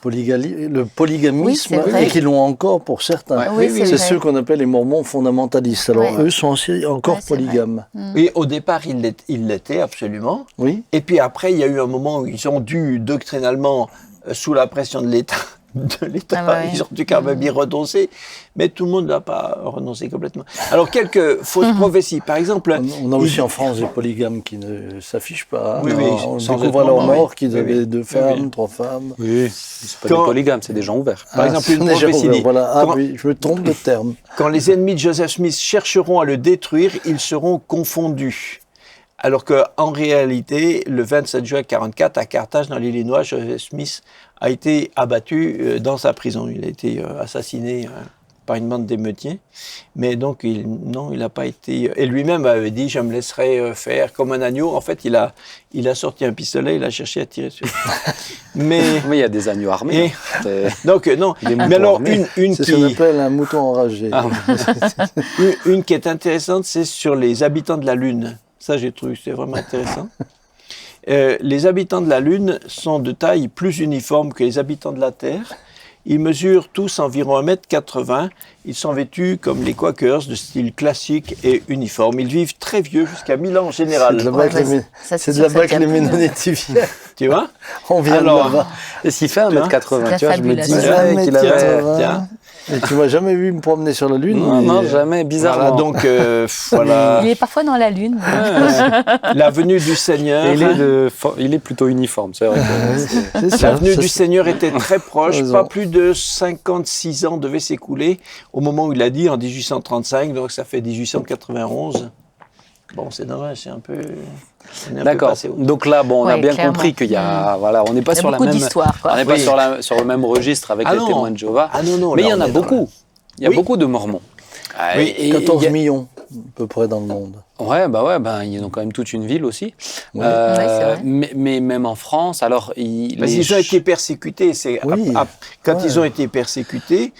polygamisme Oui, c'est vrai. et qui l'ont encore pour certains. Ouais. Oui, c'est C'est vrai. ceux qu'on appelle les mormons fondamentalistes. Alors Ouais. eux sont aussi encore Ouais, c'est vrai. polygames. Oui, au départ, ils l'étaient absolument. Oui. Et puis après, il y a eu un moment où ils ont dû doctrinalement, sous la pression de l'État, ils ont dû quand même y renoncer. Mais tout le monde n'a pas renoncé complètement. Alors, quelques fausses prophéties. Par exemple... On a aussi en France des polygames qui ne s'affichent pas. Oui, oui, On sans découvre à être leur mormons, mort oui. qu'ils Oui, avaient oui. 2 Oui, femmes, oui. 3 femmes. Oui, c'est pas Quand- des polygames, c'est des gens ouverts. Par exemple, une on est déjà prophétie ouvert, dit, voilà. Ah quand- oui, je me trompe de terme. Quand les ennemis de Joseph Smith chercheront à le détruire, ils seront confondus. Alors qu'en réalité, le 27 juin 1944, à Carthage, dans l'Illinois, Joseph Smith a été abattu dans sa prison. Il a été assassiné par une bande d'émeutiers. Mais donc, il n'a pas été... Et lui-même avait dit, je me laisserai faire comme un agneau. En fait, il a sorti un pistolet, il a cherché à tirer dessus. Mais... Oui, il y a des agneaux armés. Et- C'est- Donc, non. Des moutons Mais alors, armés. une C'est ce qu'on qui... appelle un mouton enragé. Ah, Une qui est intéressante, c'est sur les habitants de la Lune. Ça, j'ai trouvé que c'est vraiment intéressant. Les habitants de la Lune sont de taille plus uniforme que les habitants de la Terre. Ils mesurent tous environ 1,80 m. Ils sont vêtus comme les Quakers, de style classique et uniforme. Ils vivent très vieux, jusqu'à 1000 ans en C'est général. de là-bas Ouais, que bah, les, ça, c'est de sûr, là-bas ça que les tient plus. Ménonites viennent. Tu vois? On vient Alors, de là-bas. Et s'il fait 1,80 m, C'est tu vois, je me fabuleux. disais qu'il avait... Tiens. Et tu m'as jamais vu me promener sur la Lune. Non, mais- non, jamais, bizarrement. Voilà, donc, voilà. Il est parfois dans la Lune. La venue du Seigneur. Et il est plutôt uniforme, c'est vrai. que- C'est ça. La venue Ça, du c'est- Seigneur était très proche, Raison. pas plus de 56 ans devaient s'écouler au moment où il a dit, en 1835, donc ça fait 1891. Bon, c'est dommage, c'est un peu... on est un peu D'accord. passé au- Donc là, bon, on a Ouais, bien clairement. compris qu'il y a, voilà, on n'est pas Il y a sur la beaucoup même, d'histoires, quoi. on n'est pas Oui. sur le même registre avec Ah les non. témoins de Jéhovah. Ah non, non, Mais là, il y en on a est dans beaucoup. Il y a Oui. beaucoup de Mormons. Oui, Et 14 il y a- millions, à peu près, dans le monde. Ouais, ils ont quand même toute une ville aussi. Oui. Ouais, c'est vrai. Mais même en France, alors Parce qu'ils ont été persécutés. C'est Oui. quand Ouais. ils ont été persécutés,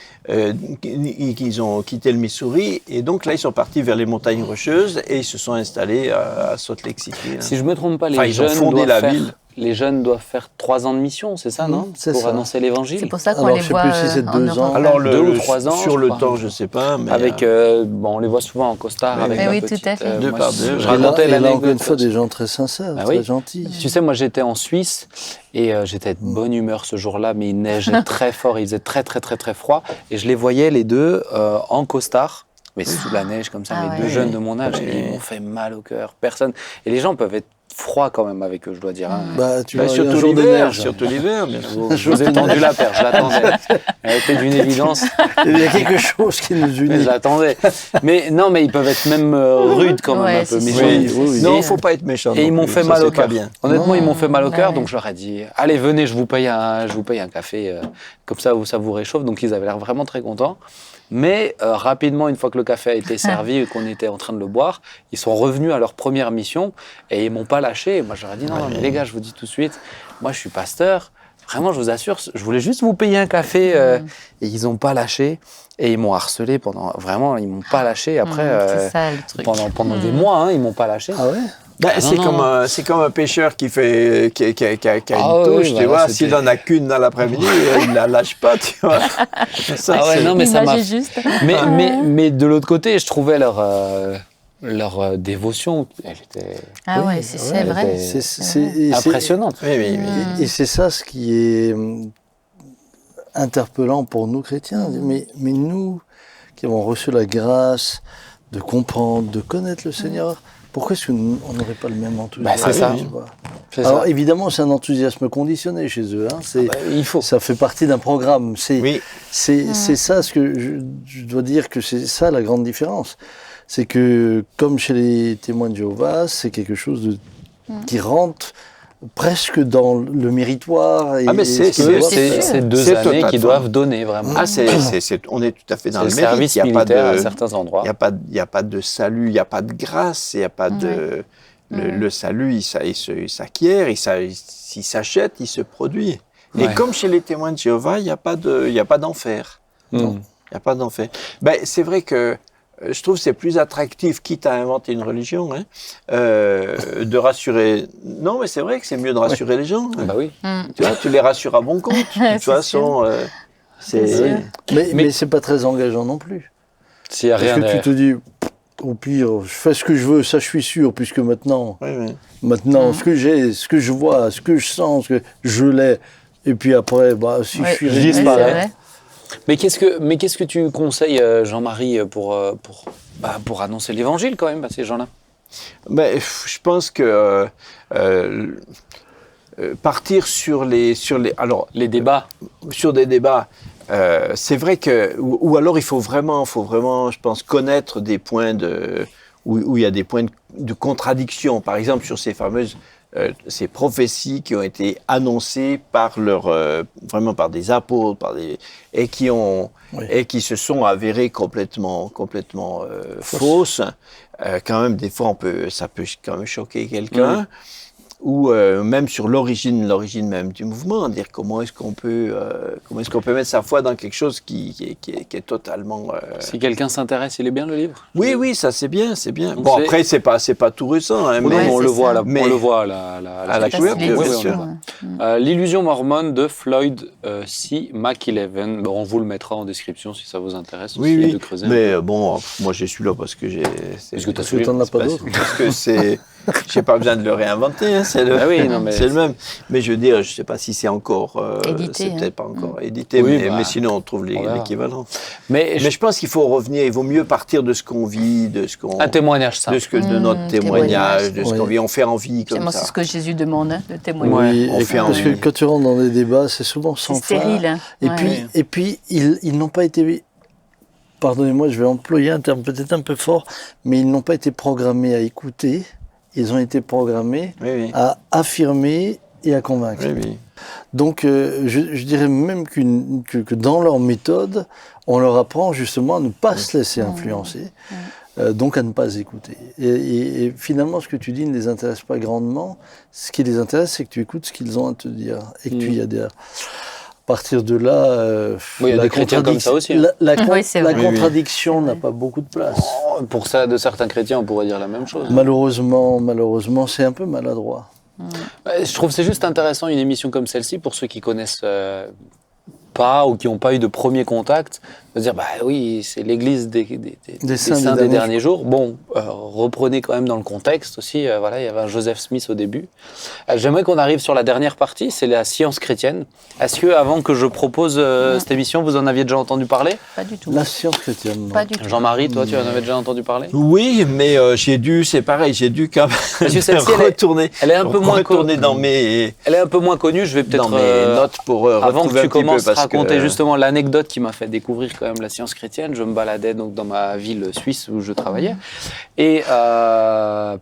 qu'ils ont quitté le Missouri, et donc là, ils sont partis vers les montagnes rocheuses et ils se sont installés à Salt Lake City. là. Si je me trompe pas, Enfin, les ils ont jeunes fondé doivent la faire, ville. les jeunes doivent faire 3 ans de mission, c'est ça, non? c'est Pour ça. annoncer l'évangile. C'est pour ça qu'on Alors, les je sais voit plus si c'est en 2 Europe. ans. Alors, 2 ou 3 ans, sur je le crois. temps, je ne sais pas. Mais Avec, on les voit souvent en costard Oui, avec oui. la Oui, petite, tout à fait. Deux moi, par je- deux. Je Et là, racontais et là, encore l'anecdote. une fois, des gens très sincères, Bah très oui. gentils. Tu sais, moi j'étais en Suisse et j'étais de bonne humeur ce jour-là, mais il neigeait très fort, il faisait très très très très froid et je les voyais les deux en costard, mais sous la neige comme ça, Ah mais ouais. deux jeunes de mon âge, et ils m'ont fait mal au cœur. Personne. Et les gens peuvent être froids quand même avec eux, je dois dire. Hein. Bah, tu Bah, vois, il y a un surtout jour de l'hiver, neige. surtout l'hiver, bien sûr. Je vous ai tendu la perche, je l'attendais. Elle était d'une évidence. Il y a quelque chose qui nous Mais unit. je l'attendais. Mais non, mais ils peuvent être même rudes quand même Ouais, un peu. c'est Mais sûr. je- Oui. Non, il Et- ne faut pas être méchant. Et ils non m'ont plus. fait Ça, mal au c'est pas cœur. bien. Honnêtement, ils m'ont fait mal au cœur, Ouais. donc je leur ai dit allez, venez, je vous paye un café, comme ça vous réchauffe. Donc ils avaient l'air vraiment très contents. Mais rapidement, une fois que le café a été servi et qu'on était en train de le boire, ils sont revenus à leur première mission et ils m'ont pas lâché. Et moi, je leur ai dit non, mais les gars, je vous dis tout de suite, moi, je suis pasteur. Vraiment, je vous assure, je voulais juste vous payer un café. Et ils n'ont pas lâché. Et ils m'ont harcelé pendant. Vraiment, ils m'ont pas lâché. Après, C'est ça le truc. pendant des mois, hein, ils m'ont pas lâché. Ah ouais? Ben, Ah, c'est non, comme non. c'est comme un pêcheur qui a Ah une touche, oui, tu voilà, vois. c'était- S'il en a qu'une dans l'après-midi, il la lâche pas, tu vois. Ça, Ah ouais, c'est- non, mais ça L'image m'a. est juste. Mais de l'autre côté, je trouvais leur dévotion, elle était Ah Oui, ouais, c'est ouais, vrai. c'est- C'est impressionnante. Oui, oui, oui. Et c'est ça ce qui est interpellant pour nous chrétiens. Mais nous qui avons reçu la grâce de comprendre, de connaître le Seigneur, pourquoi est-ce qu'on n'aurait pas le même enthousiasme? Bah, c'est ça. tu vois? C'est Alors ça. évidemment, c'est un enthousiasme conditionné chez eux. Hein. C'est, Il faut. ça fait partie d'un programme. Oui. C'est ça ce que je dois dire que c'est ça la grande différence. C'est que comme chez les témoins de Jéhovah, c'est quelque chose qui rentre presque dans le méritoire. Ah, mais c'est- ce que doit c'est- faire. C'est 2 C'est années totalement- qui doivent donner vraiment. Ah, on est tout à fait dans C'est le le mérite. service Il y a pas militaire à de, certains endroits. il y a pas de salut, il n'y a pas de grâce, il n'y a pas de. Le salut, il s'acquiert, il s'achète, il se produit. Ouais. Et comme chez les témoins de Jéhovah, il n'y a pas d'enfer. Non, il n'y a pas d'enfer. C'est vrai que je trouve que c'est plus attractif, quitte à inventer une religion, de rassurer. Non, mais c'est vrai que c'est mieux de rassurer les gens. Bah oui. Tu vois, tu les rassures à bon compte. De toute façon, Mais c'est pas très engageant non plus. S'il y a Parce rien que derrière. tu te dis, au pire, je fais ce que je veux, ça je suis sûr, puisque maintenant, ce que j'ai, ce que je vois, ce que je sens, ce que je l'ai, et puis après, si je suis disparais. Mais qu'est-ce que tu conseilles, Jean-Marie, pour annoncer l'évangile quand même à ces gens-là? Je pense que partir sur les débats. Sur des débats, c'est vrai que ou alors il faut vraiment, je pense, connaître des points où il y a des points de contradiction. Par exemple, sur ces fameuses ces prophéties qui ont été annoncées vraiment par des apôtres, et qui se sont avérées complètement fausses. Quand même, des fois, ça peut quand même choquer quelqu'un. Ou même sur l'origine même du mouvement, dire comment est-ce qu'on peut mettre sa foi dans quelque chose qui est totalement. Si quelqu'un s'intéresse, il est bien le livre. Oui, ça c'est bien. Donc Bon, après c'est pas tout récent, hein, mais on le voit là, mais on le voit à la couverture, bien sûr. L'illusion mormone de Floyd C. McElven. On vous le mettra en description si ça vous intéresse. Oui. De creuser Mais bon, moi j'ai celui-là parce que j'ai. Parce que Tu n'en as pas d'autres. Parce que j'ai pas besoin de le réinventer, hein, c'est le même. Mais je veux dire, je sais pas si c'est encore édité. C'est peut-être pas encore édité, Oui, mais sinon on trouve l'équivalent. Mais je pense qu'il faut revenir, il vaut mieux partir de ce qu'on vit, un témoignage simple. de notre témoignage, de ce qu'on vit. On fait envie comme ça. C'est ce que Jésus demande, le témoignage. Oui, parce que quand tu rentres dans des débats, c'est souvent sans fin. C'est stérile. Hein. Et puis ils n'ont pas été, pardonnez-moi, je vais employer un terme peut-être un peu fort, mais ils n'ont pas été programmés à écouter, ils ont été programmés à affirmer et à convaincre. Donc je dirais même que dans leur méthode, on leur apprend justement à ne pas se laisser influencer. Donc à ne pas écouter. Et finalement, ce que tu dis ne les intéresse pas grandement. Ce qui les intéresse, c'est que tu écoutes ce qu'ils ont à te dire et que tu y adhères. À partir de là, il y a des chrétiens comme ça aussi. Hein. La contradiction n'a pas beaucoup de place. Pour ça, de certains chrétiens, on pourrait dire la même chose. Malheureusement, c'est un peu maladroit. Je trouve que c'est juste intéressant une émission comme celle-ci pour ceux qui connaissent pas ou qui n'ont pas eu de premier contact, de dire oui, c'est l'église des saints des derniers jours. Bon, reprenez quand même dans le contexte aussi. Il y avait un Joseph Smith au début. J'aimerais qu'on arrive sur la dernière partie, c'est la science chrétienne. Est-ce que avant que je propose cette émission, vous en aviez déjà entendu parler? Pas du tout. La science chrétienne, non. Pas du tout. Jean-Marie, toi, tu en avais déjà entendu parler? Oui, mais j'ai dû quand même retourner. Elle est un peu moins connue dans mes. Elle est un peu moins connue. Je vais peut-être dans mes notes pour avant que tu commences à raconter que... justement l'anecdote qui m'a fait découvrir quand même la science chrétienne. Je me baladais donc dans ma ville suisse où je travaillais et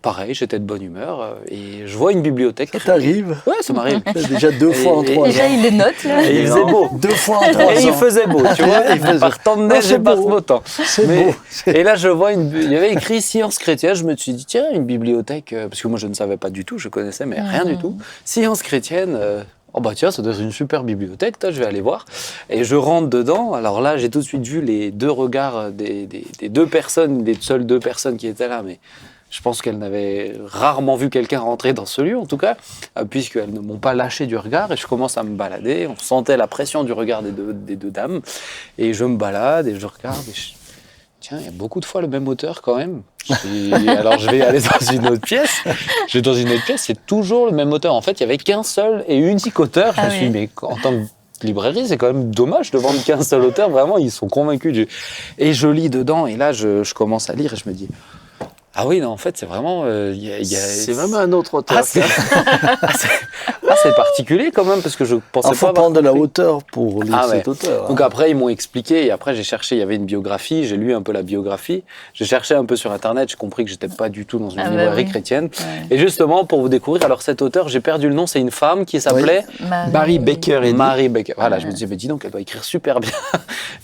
pareil, j'étais de bonne humeur et je vois une bibliothèque. Ça t'arrive? Ouais, ça m'arrive. Déjà 2 fois en 3 ans. Déjà, il les note là. Et il faisait beau. 2 fois en 3 ans. Et il faisait beau, tu vois. Par temps de neige et par beau temps. C'est beau. Et là, je vois il y avait écrit science chrétienne. Je me suis dit tiens, une bibliothèque parce que moi je ne savais pas du tout, je connaissais mais rien du tout. Science chrétienne. Tiens, ça doit être une super bibliothèque, je vais aller voir. Et je rentre dedans. Alors là, j'ai tout de suite vu les deux regards des deux personnes, des seules 2 personnes qui étaient là. Mais je pense qu'elles n'avaient rarement vu quelqu'un rentrer dans ce lieu, en tout cas, puisqu'elles ne m'ont pas lâché du regard. Et je commence à me balader. On sentait la pression du regard des deux dames. Et je me balade et je regarde. Et tiens, il y a beaucoup de fois le même auteur quand même. Alors je vais aller dans une autre pièce. Je vais dans une autre pièce, c'est toujours le même auteur. En fait, il n'y avait qu'un seul et unique auteur. Je me suis dit, mais en tant que librairie, c'est quand même dommage de vendre qu'un seul auteur. Vraiment, ils sont convaincus. Et je lis dedans, et là, je commence à lire et je me dis... Ah oui, non, en fait, c'est vraiment... C'est vraiment un autre auteur. C'est particulier quand même, parce que je pensais pas... Il faut prendre de la hauteur pour lire cet auteur. Donc après, ils m'ont expliqué, et après, j'ai cherché, il y avait une biographie, j'ai lu un peu la biographie, j'ai cherché un peu sur Internet, j'ai compris que j'étais pas du tout dans une librairie chrétienne. Ouais. Et justement, pour vous découvrir, alors cet auteur, j'ai perdu le nom, c'est une femme qui s'appelait... Mary Baker. Mary Baker. Voilà, je me disais, dis donc, elle doit écrire super bien.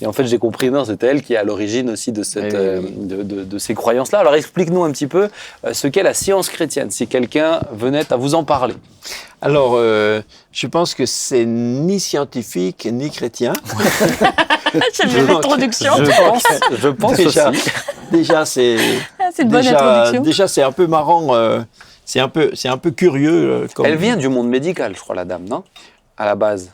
Et en fait, j'ai compris, non, c'était elle qui est à l'origine aussi de, de ces croyances-là. Alors explique-nous Expliquez-nous un petit peu ce qu'est la science chrétienne, si quelqu'un venait à vous en parler. Alors, je pense que c'est ni scientifique ni chrétien. J'aime bien l'introduction. Je pense déjà, aussi. déjà c'est C'est une bonne introduction. déjà c'est un peu marrant, c'est un peu curieux. Comme... Elle vient du monde médical, je crois, la dame, non? À la base.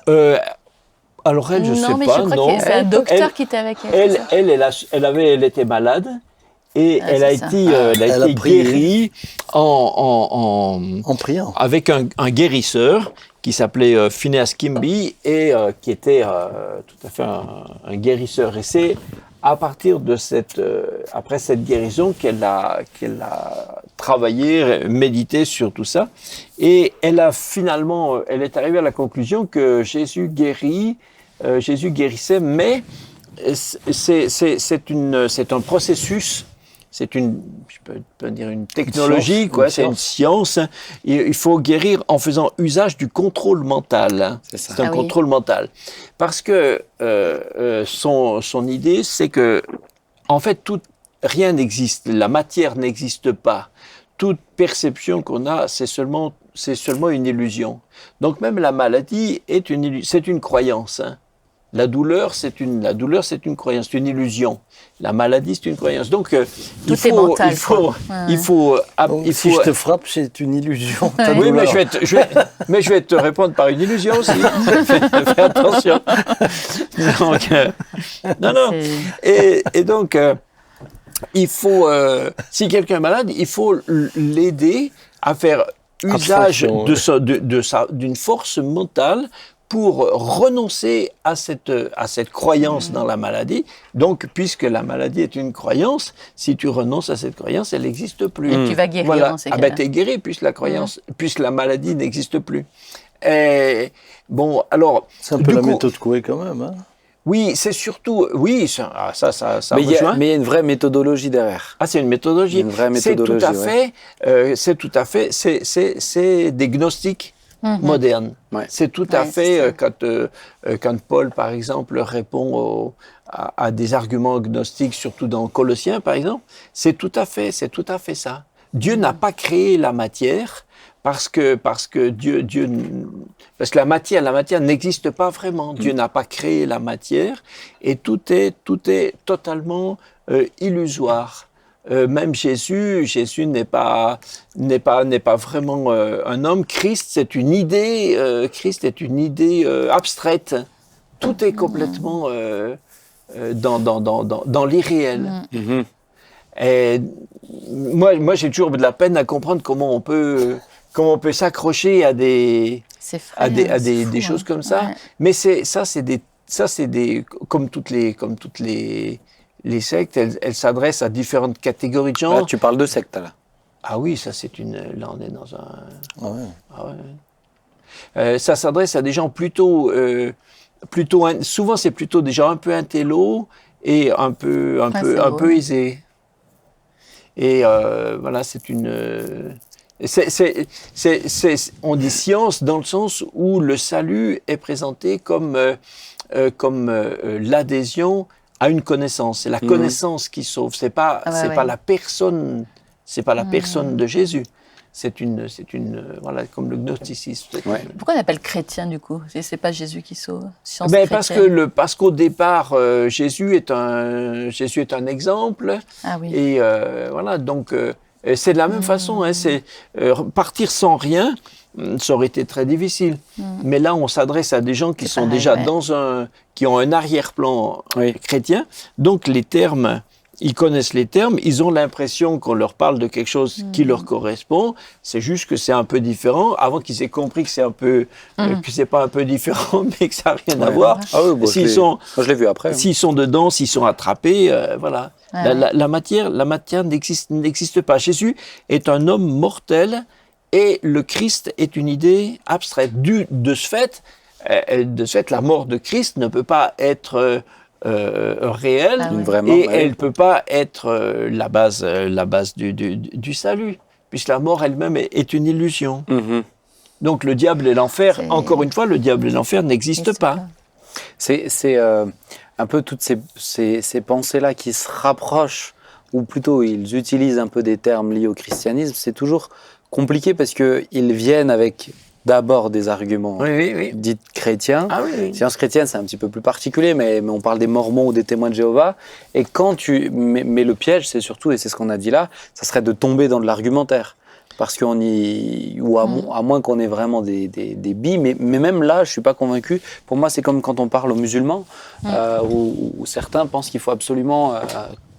Alors elle, je sais mais pas, je crois non. que c'est un docteur qui était avec elle. c'est ça Elle était malade et elle a c'est ça. été, elle a été prié. guérie En priant. avec un guérisseur qui s'appelait Phineas Kimby et qui était tout à fait un guérisseur. Et c'est à partir de après cette guérison qu'elle a travaillé, médité sur tout ça. Et elle est arrivée à la conclusion que Jésus guérissait, mais c'est un processus. C'est je peux dire une technologie, c'est une science. Il faut guérir en faisant usage du contrôle mental. Hein. C'est un contrôle mental. Parce que son idée, c'est que, en fait, rien n'existe. La matière n'existe pas. Toute perception qu'on a, c'est seulement une illusion. Donc même la maladie c'est une croyance. Hein. La douleur, c'est une croyance, c'est une illusion. La maladie, c'est une croyance. Donc, Tout est mental, Si je te frappe, c'est une illusion. ta Oui, mais douleur. je vais te répondre par une illusion aussi. Fais attention. Donc, non. Et donc, il faut, si quelqu'un est malade, il faut l'aider à faire usage d'une force mentale pour renoncer à cette croyance dans la maladie. Donc, puisque la maladie est une croyance, si tu renonces à cette croyance, elle n'existe plus. Et tu vas guérir dans ces cas-là. T'es guéri puisque la maladie n'existe plus. Et, bon, alors... C'est un peu la méthode Coué quand même, hein. Oui, c'est surtout... Oui, ça Mais il y rejoint. a une vraie méthodologie derrière. Ah, c'est une méthodologie. Une vraie méthodologie, c'est des gnostiques modernes. Ouais. C'est tout à fait, quand Paul, par exemple, répond à des arguments gnostiques, surtout dans Colossiens, par exemple, c'est tout à fait ça. Dieu n'a pas créé la matière parce que la matière n'existe pas vraiment. Dieu n'a pas créé la matière et tout est totalement illusoire. Même Jésus n'est pas vraiment un homme. Christ, c'est une idée. Abstraite. Tout est complètement dans l'irréel. Mm-hmm. Et moi, j'ai toujours de la peine à comprendre comment on peut s'accrocher à des choses comme ça. Ouais. Mais c'est comme toutes les sectes, elles s'adressent à différentes catégories de gens. Là, tu parles de secte, là. Ah oui, là on est dans un... ça s'adresse à des gens souvent c'est plutôt des gens un peu intello et un peu aisés. Et voilà, on dit science dans le sens où le salut est présenté comme l'adhésion à une connaissance. C'est la connaissance qui sauve. C'est pas la personne. C'est pas la personne de Jésus. C'est voilà, comme le gnosticisme. Ouais. Pourquoi on appelle chrétien du coup? C'est pas Jésus qui sauve. Science Parce qu'au départ, Jésus est un exemple. Ah oui. Et voilà, donc c'est de la même façon. Hein, c'est partir sans rien. Ça aurait été très difficile. Mais là, on s'adresse à des gens qui sont déjà qui ont un arrière-plan chrétien. Donc les termes, ils connaissent les termes, ils ont l'impression qu'on leur parle de quelque chose qui leur correspond. C'est juste que c'est un peu différent. Avant qu'ils aient compris que c'est un peu, que c'est pas un peu différent, mais que ça n'a rien à voir. Ah oui, moi je l'ai vu après. S'ils sont dedans, s'ils sont attrapés, voilà. La matière n'existe pas. Jésus est un homme mortel. Et le Christ est une idée abstraite. De ce fait, la mort de Christ ne peut pas être réelle elle ne peut pas être la base du salut, puisque la mort elle-même est une illusion. Mm-hmm. Donc le diable et l'enfer, encore une fois, le diable et l'enfer n'existent pas. C'est un peu toutes ces pensées-là qui se rapprochent ou plutôt ils utilisent un peu des termes liés au christianisme, c'est toujours compliqué parce qu'ils viennent avec d'abord des arguments dits chrétiens. Ah oui. Science chrétienne, c'est un petit peu plus particulier, mais on parle des Mormons ou des témoins de Jéhovah. Et mais le piège, c'est surtout, et c'est ce qu'on a dit là, ça serait de tomber dans de l'argumentaire. Parce à moins qu'on ait vraiment des billes, mais même là, je suis pas convaincu. Pour moi, c'est comme quand on parle aux musulmans, où certains pensent qu'il faut absolument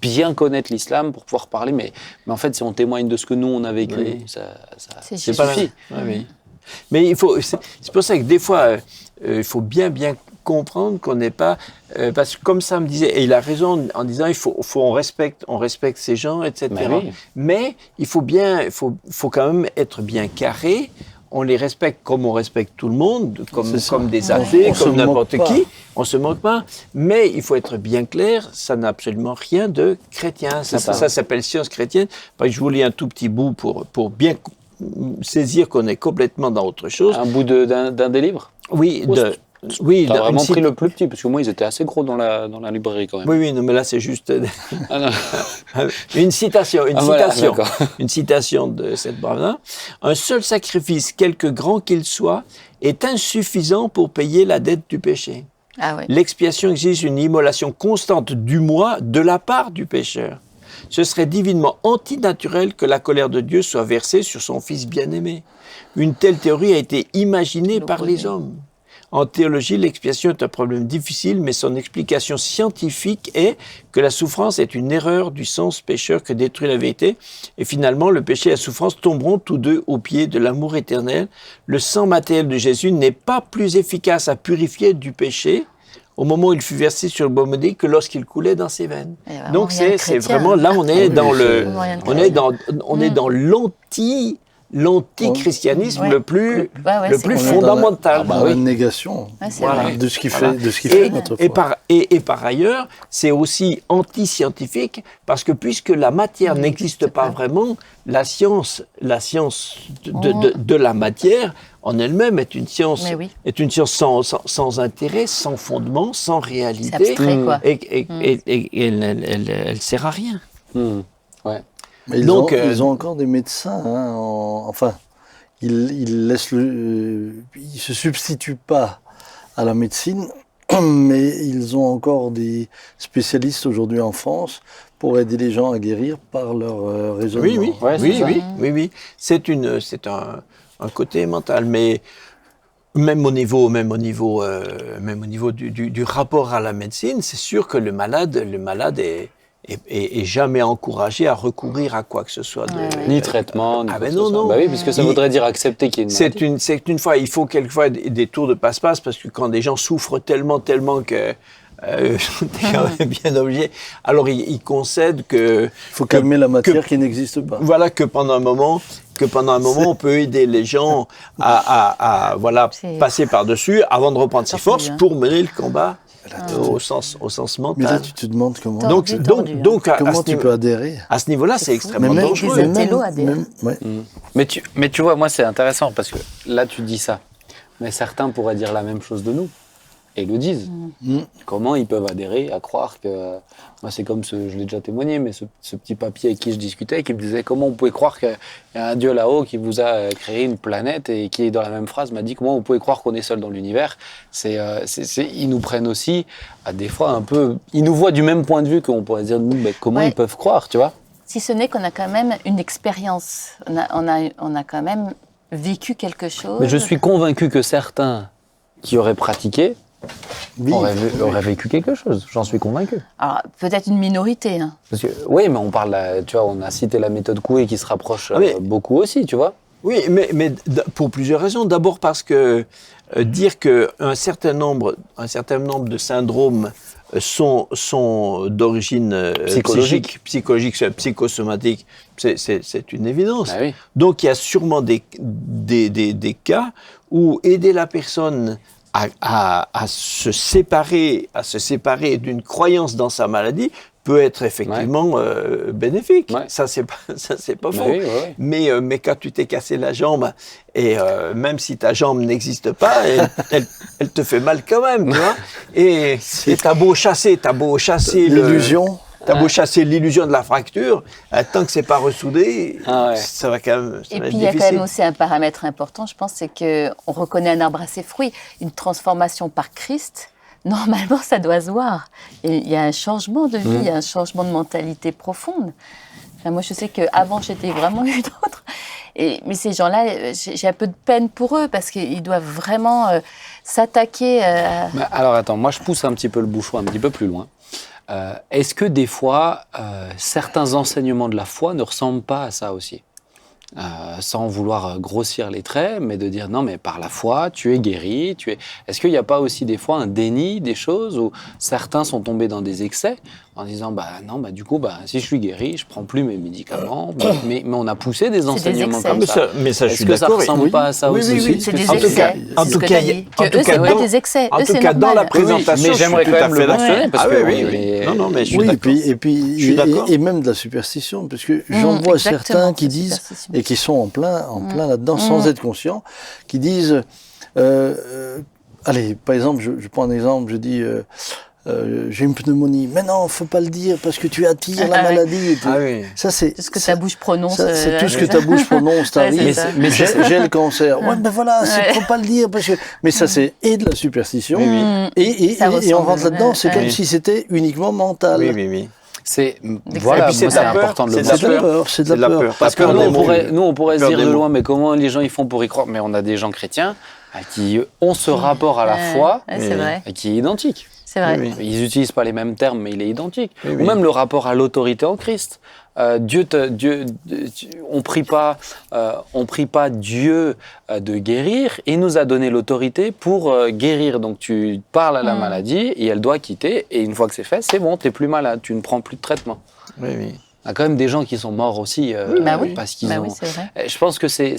bien connaître l'islam pour pouvoir parler, mais en fait, si on témoigne de ce que nous on a vécu, c'est pas suffit. Oui. Mais c'est pour ça que des fois, il faut bien comprendre qu'on n'est pas, parce que comme ça me disait, et il a raison en disant, on respecte ces gens, etc. Mais il faut quand même être bien carré. On les respecte comme on respecte tout le monde, comme des athées, comme n'importe qui. On se moque pas. Mais il faut être bien clair, ça n'a absolument rien de chrétien. Ça s'appelle science chrétienne. Je vous lis un tout petit bout pour bien saisir qu'on est complètement dans autre chose. Un bout d'un des livres ? Oui, t'as vraiment pris le plus petit, parce que moi, ils étaient assez gros dans la librairie quand même. Oui, non, mais là, c'est juste une citation, une citation de cette brave-là. Un seul sacrifice, quelque grand qu'il soit, est insuffisant pour payer la dette du péché. Ah oui. L'expiation exige une immolation constante du moi de la part du pécheur. Ce serait divinement antinaturel que la colère de Dieu soit versée sur son Fils bien-aimé. Une telle théorie a été imaginée par les hommes. En théologie, l'expiation est un problème difficile, mais son explication scientifique est que la souffrance est une erreur du sens pécheur que détruit la vérité. Et finalement, le péché et la souffrance tomberont tous deux aux pieds de l'amour éternel. Le sang matériel de Jésus n'est pas plus efficace à purifier du péché au moment où il fut versé sur le bois maudit que lorsqu'il coulait dans ses veines. Donc c'est vraiment, là on est dans l'antichristianisme le plus fondamental. Une négation de ce qui fait notre foi. Et par ailleurs, c'est aussi anti-scientifique parce que puisque la matière n'existe pas vraiment, la science de la matière en elle-même est une science sans intérêt, sans fondement, sans réalité. C'est abstrait, quoi. Et elle sert à rien. Ouais. Mais ils ont encore des médecins, ils se substituent pas à la médecine, mais ils ont encore des spécialistes aujourd'hui en France pour aider les gens à guérir par leur raisonnement. Oui. C'est un côté mental, mais même au niveau du rapport à la médecine, c'est sûr que le malade est jamais encouragé à recourir à quoi que ce soit. Ni traitement, ni non. Bah oui, puisque ça voudrait dire accepter qu'il y ait une maladie. Il faut quelquefois des tours de passe-passe, parce que quand des gens souffrent tellement que t'es quand même bien obligé. Alors il concède que... Il faut calmer la matière qui n'existe pas. Voilà, que pendant un moment, on peut aider les gens à passer par-dessus avant de reprendre ses forces pour mener le combat. Au sens mental. Mais là, tu te demandes comment. Comment tu peux adhérer. À ce niveau-là, c'est extrêmement dangereux. Mais tu vois, moi, c'est intéressant parce que là, tu dis ça. Mais certains pourraient dire la même chose de nous. Et le disent. Comment ils peuvent adhérer à croire que... Moi, c'est comme je l'ai déjà témoigné, mais ce petit papier avec qui je discutais, qui me disait comment vous pouvez croire qu'il y a un Dieu là-haut qui vous a créé une planète et qui, dans la même phrase, m'a dit comment vous pouvez croire qu'on est seul dans l'univers. Ils nous prennent aussi, à des fois, un peu... Ils nous voient du même point de vue qu'on pourrait dire, nous, mais comment ils peuvent croire, tu vois ? Si ce n'est qu'on a quand même une expérience. On a quand même vécu quelque chose. Mais je suis convaincu que certains qui auraient pratiqué aurait vécu quelque chose, j'en suis convaincu. Alors, peut-être une minorité. Parce que, oui, mais on parle, tu vois, on a cité la méthode Coué qui se rapproche beaucoup aussi, tu vois. Oui, mais pour plusieurs raisons. D'abord parce que dire qu'un certain nombre de syndromes sont d'origine psychologique, psychosomatique, c'est une évidence. Ah oui. Donc il y a sûrement des cas où aider la personne à se séparer d'une croyance dans sa maladie peut être effectivement bénéfique. Ouais. Ça c'est pas faux. Oui. Mais quand tu t'es cassé la jambe et même si ta jambe n'existe pas, elle te fait mal quand même, tu vois. Et t'as beau chasser l'illusion. T'as beau chasser l'illusion de la fracture, tant que c'est pas ressoudé, ça va quand même. Et puis il y a quand même aussi un paramètre important, je pense, c'est qu'on reconnaît un arbre à ses fruits. Une transformation par Christ, normalement, ça doit se voir. Et il y a un changement de vie, il y a un changement de mentalité profonde. Enfin, moi, je sais qu'avant, j'étais vraiment une autre. Mais ces gens-là, j'ai un peu de peine pour eux parce qu'ils doivent vraiment s'attaquer. Alors attends, moi je pousse un petit peu le bouchon un petit peu plus loin. Est-ce que des fois, certains enseignements de la foi ne ressemblent pas à ça aussi ? Sans vouloir grossir les traits, mais de dire non, mais par la foi, tu es guéri. Est-ce qu'il n'y a pas aussi des fois un déni des choses où certains sont tombés dans des excès en disant du coup, si je suis guéri, je prends plus mes médicaments. Mais on a poussé des enseignements comme ça. Mais ça, je suis d'accord. Est-ce que ça ressemble pas à ça aussi? Oui. C'est des excès. En tout cas, des excès. En tout cas, dans la présentation, mais j'aimerais quand même le mentionner parce que non, mais je suis d'accord. Et puis, et même de la superstition, parce que j'en vois certains qui disent, et qui sont en plein là-dedans, sans être conscients, qui disent, allez, par exemple, je prends un exemple, je dis, j'ai une pneumonie, mais non, faut pas le dire parce que tu attires la maladie. Ça, c'est ce que ta bouche prononce. C'est tout ce que ta bouche prononce, t'arrives. Mais j'ai le cancer. Ouais, ben voilà, faut pas le dire parce que. Mais ça, c'est et de la superstition et on rentre là-dedans. C'est comme si c'était uniquement mental. Oui. C'est important de le dire. C'est de la peur. Parce que nous, on pourrait se dire de loin, mais comment les gens ils font pour y croire? Mais on a des gens chrétiens qui ont ce rapport à la foi qui est identique. C'est vrai. Ils n'utilisent pas les mêmes termes, mais il est identique. Ou même le rapport à l'autorité en Christ. On prie pas Dieu de guérir. Il nous a donné l'autorité pour guérir. Donc tu parles à la maladie et elle doit quitter. Et une fois que c'est fait, c'est bon, t'es plus malade. Tu ne prends plus de traitement. Oui. Il y a quand même des gens qui sont morts aussi parce qu'ils ont. Oui, c'est vrai. Je pense que c'est.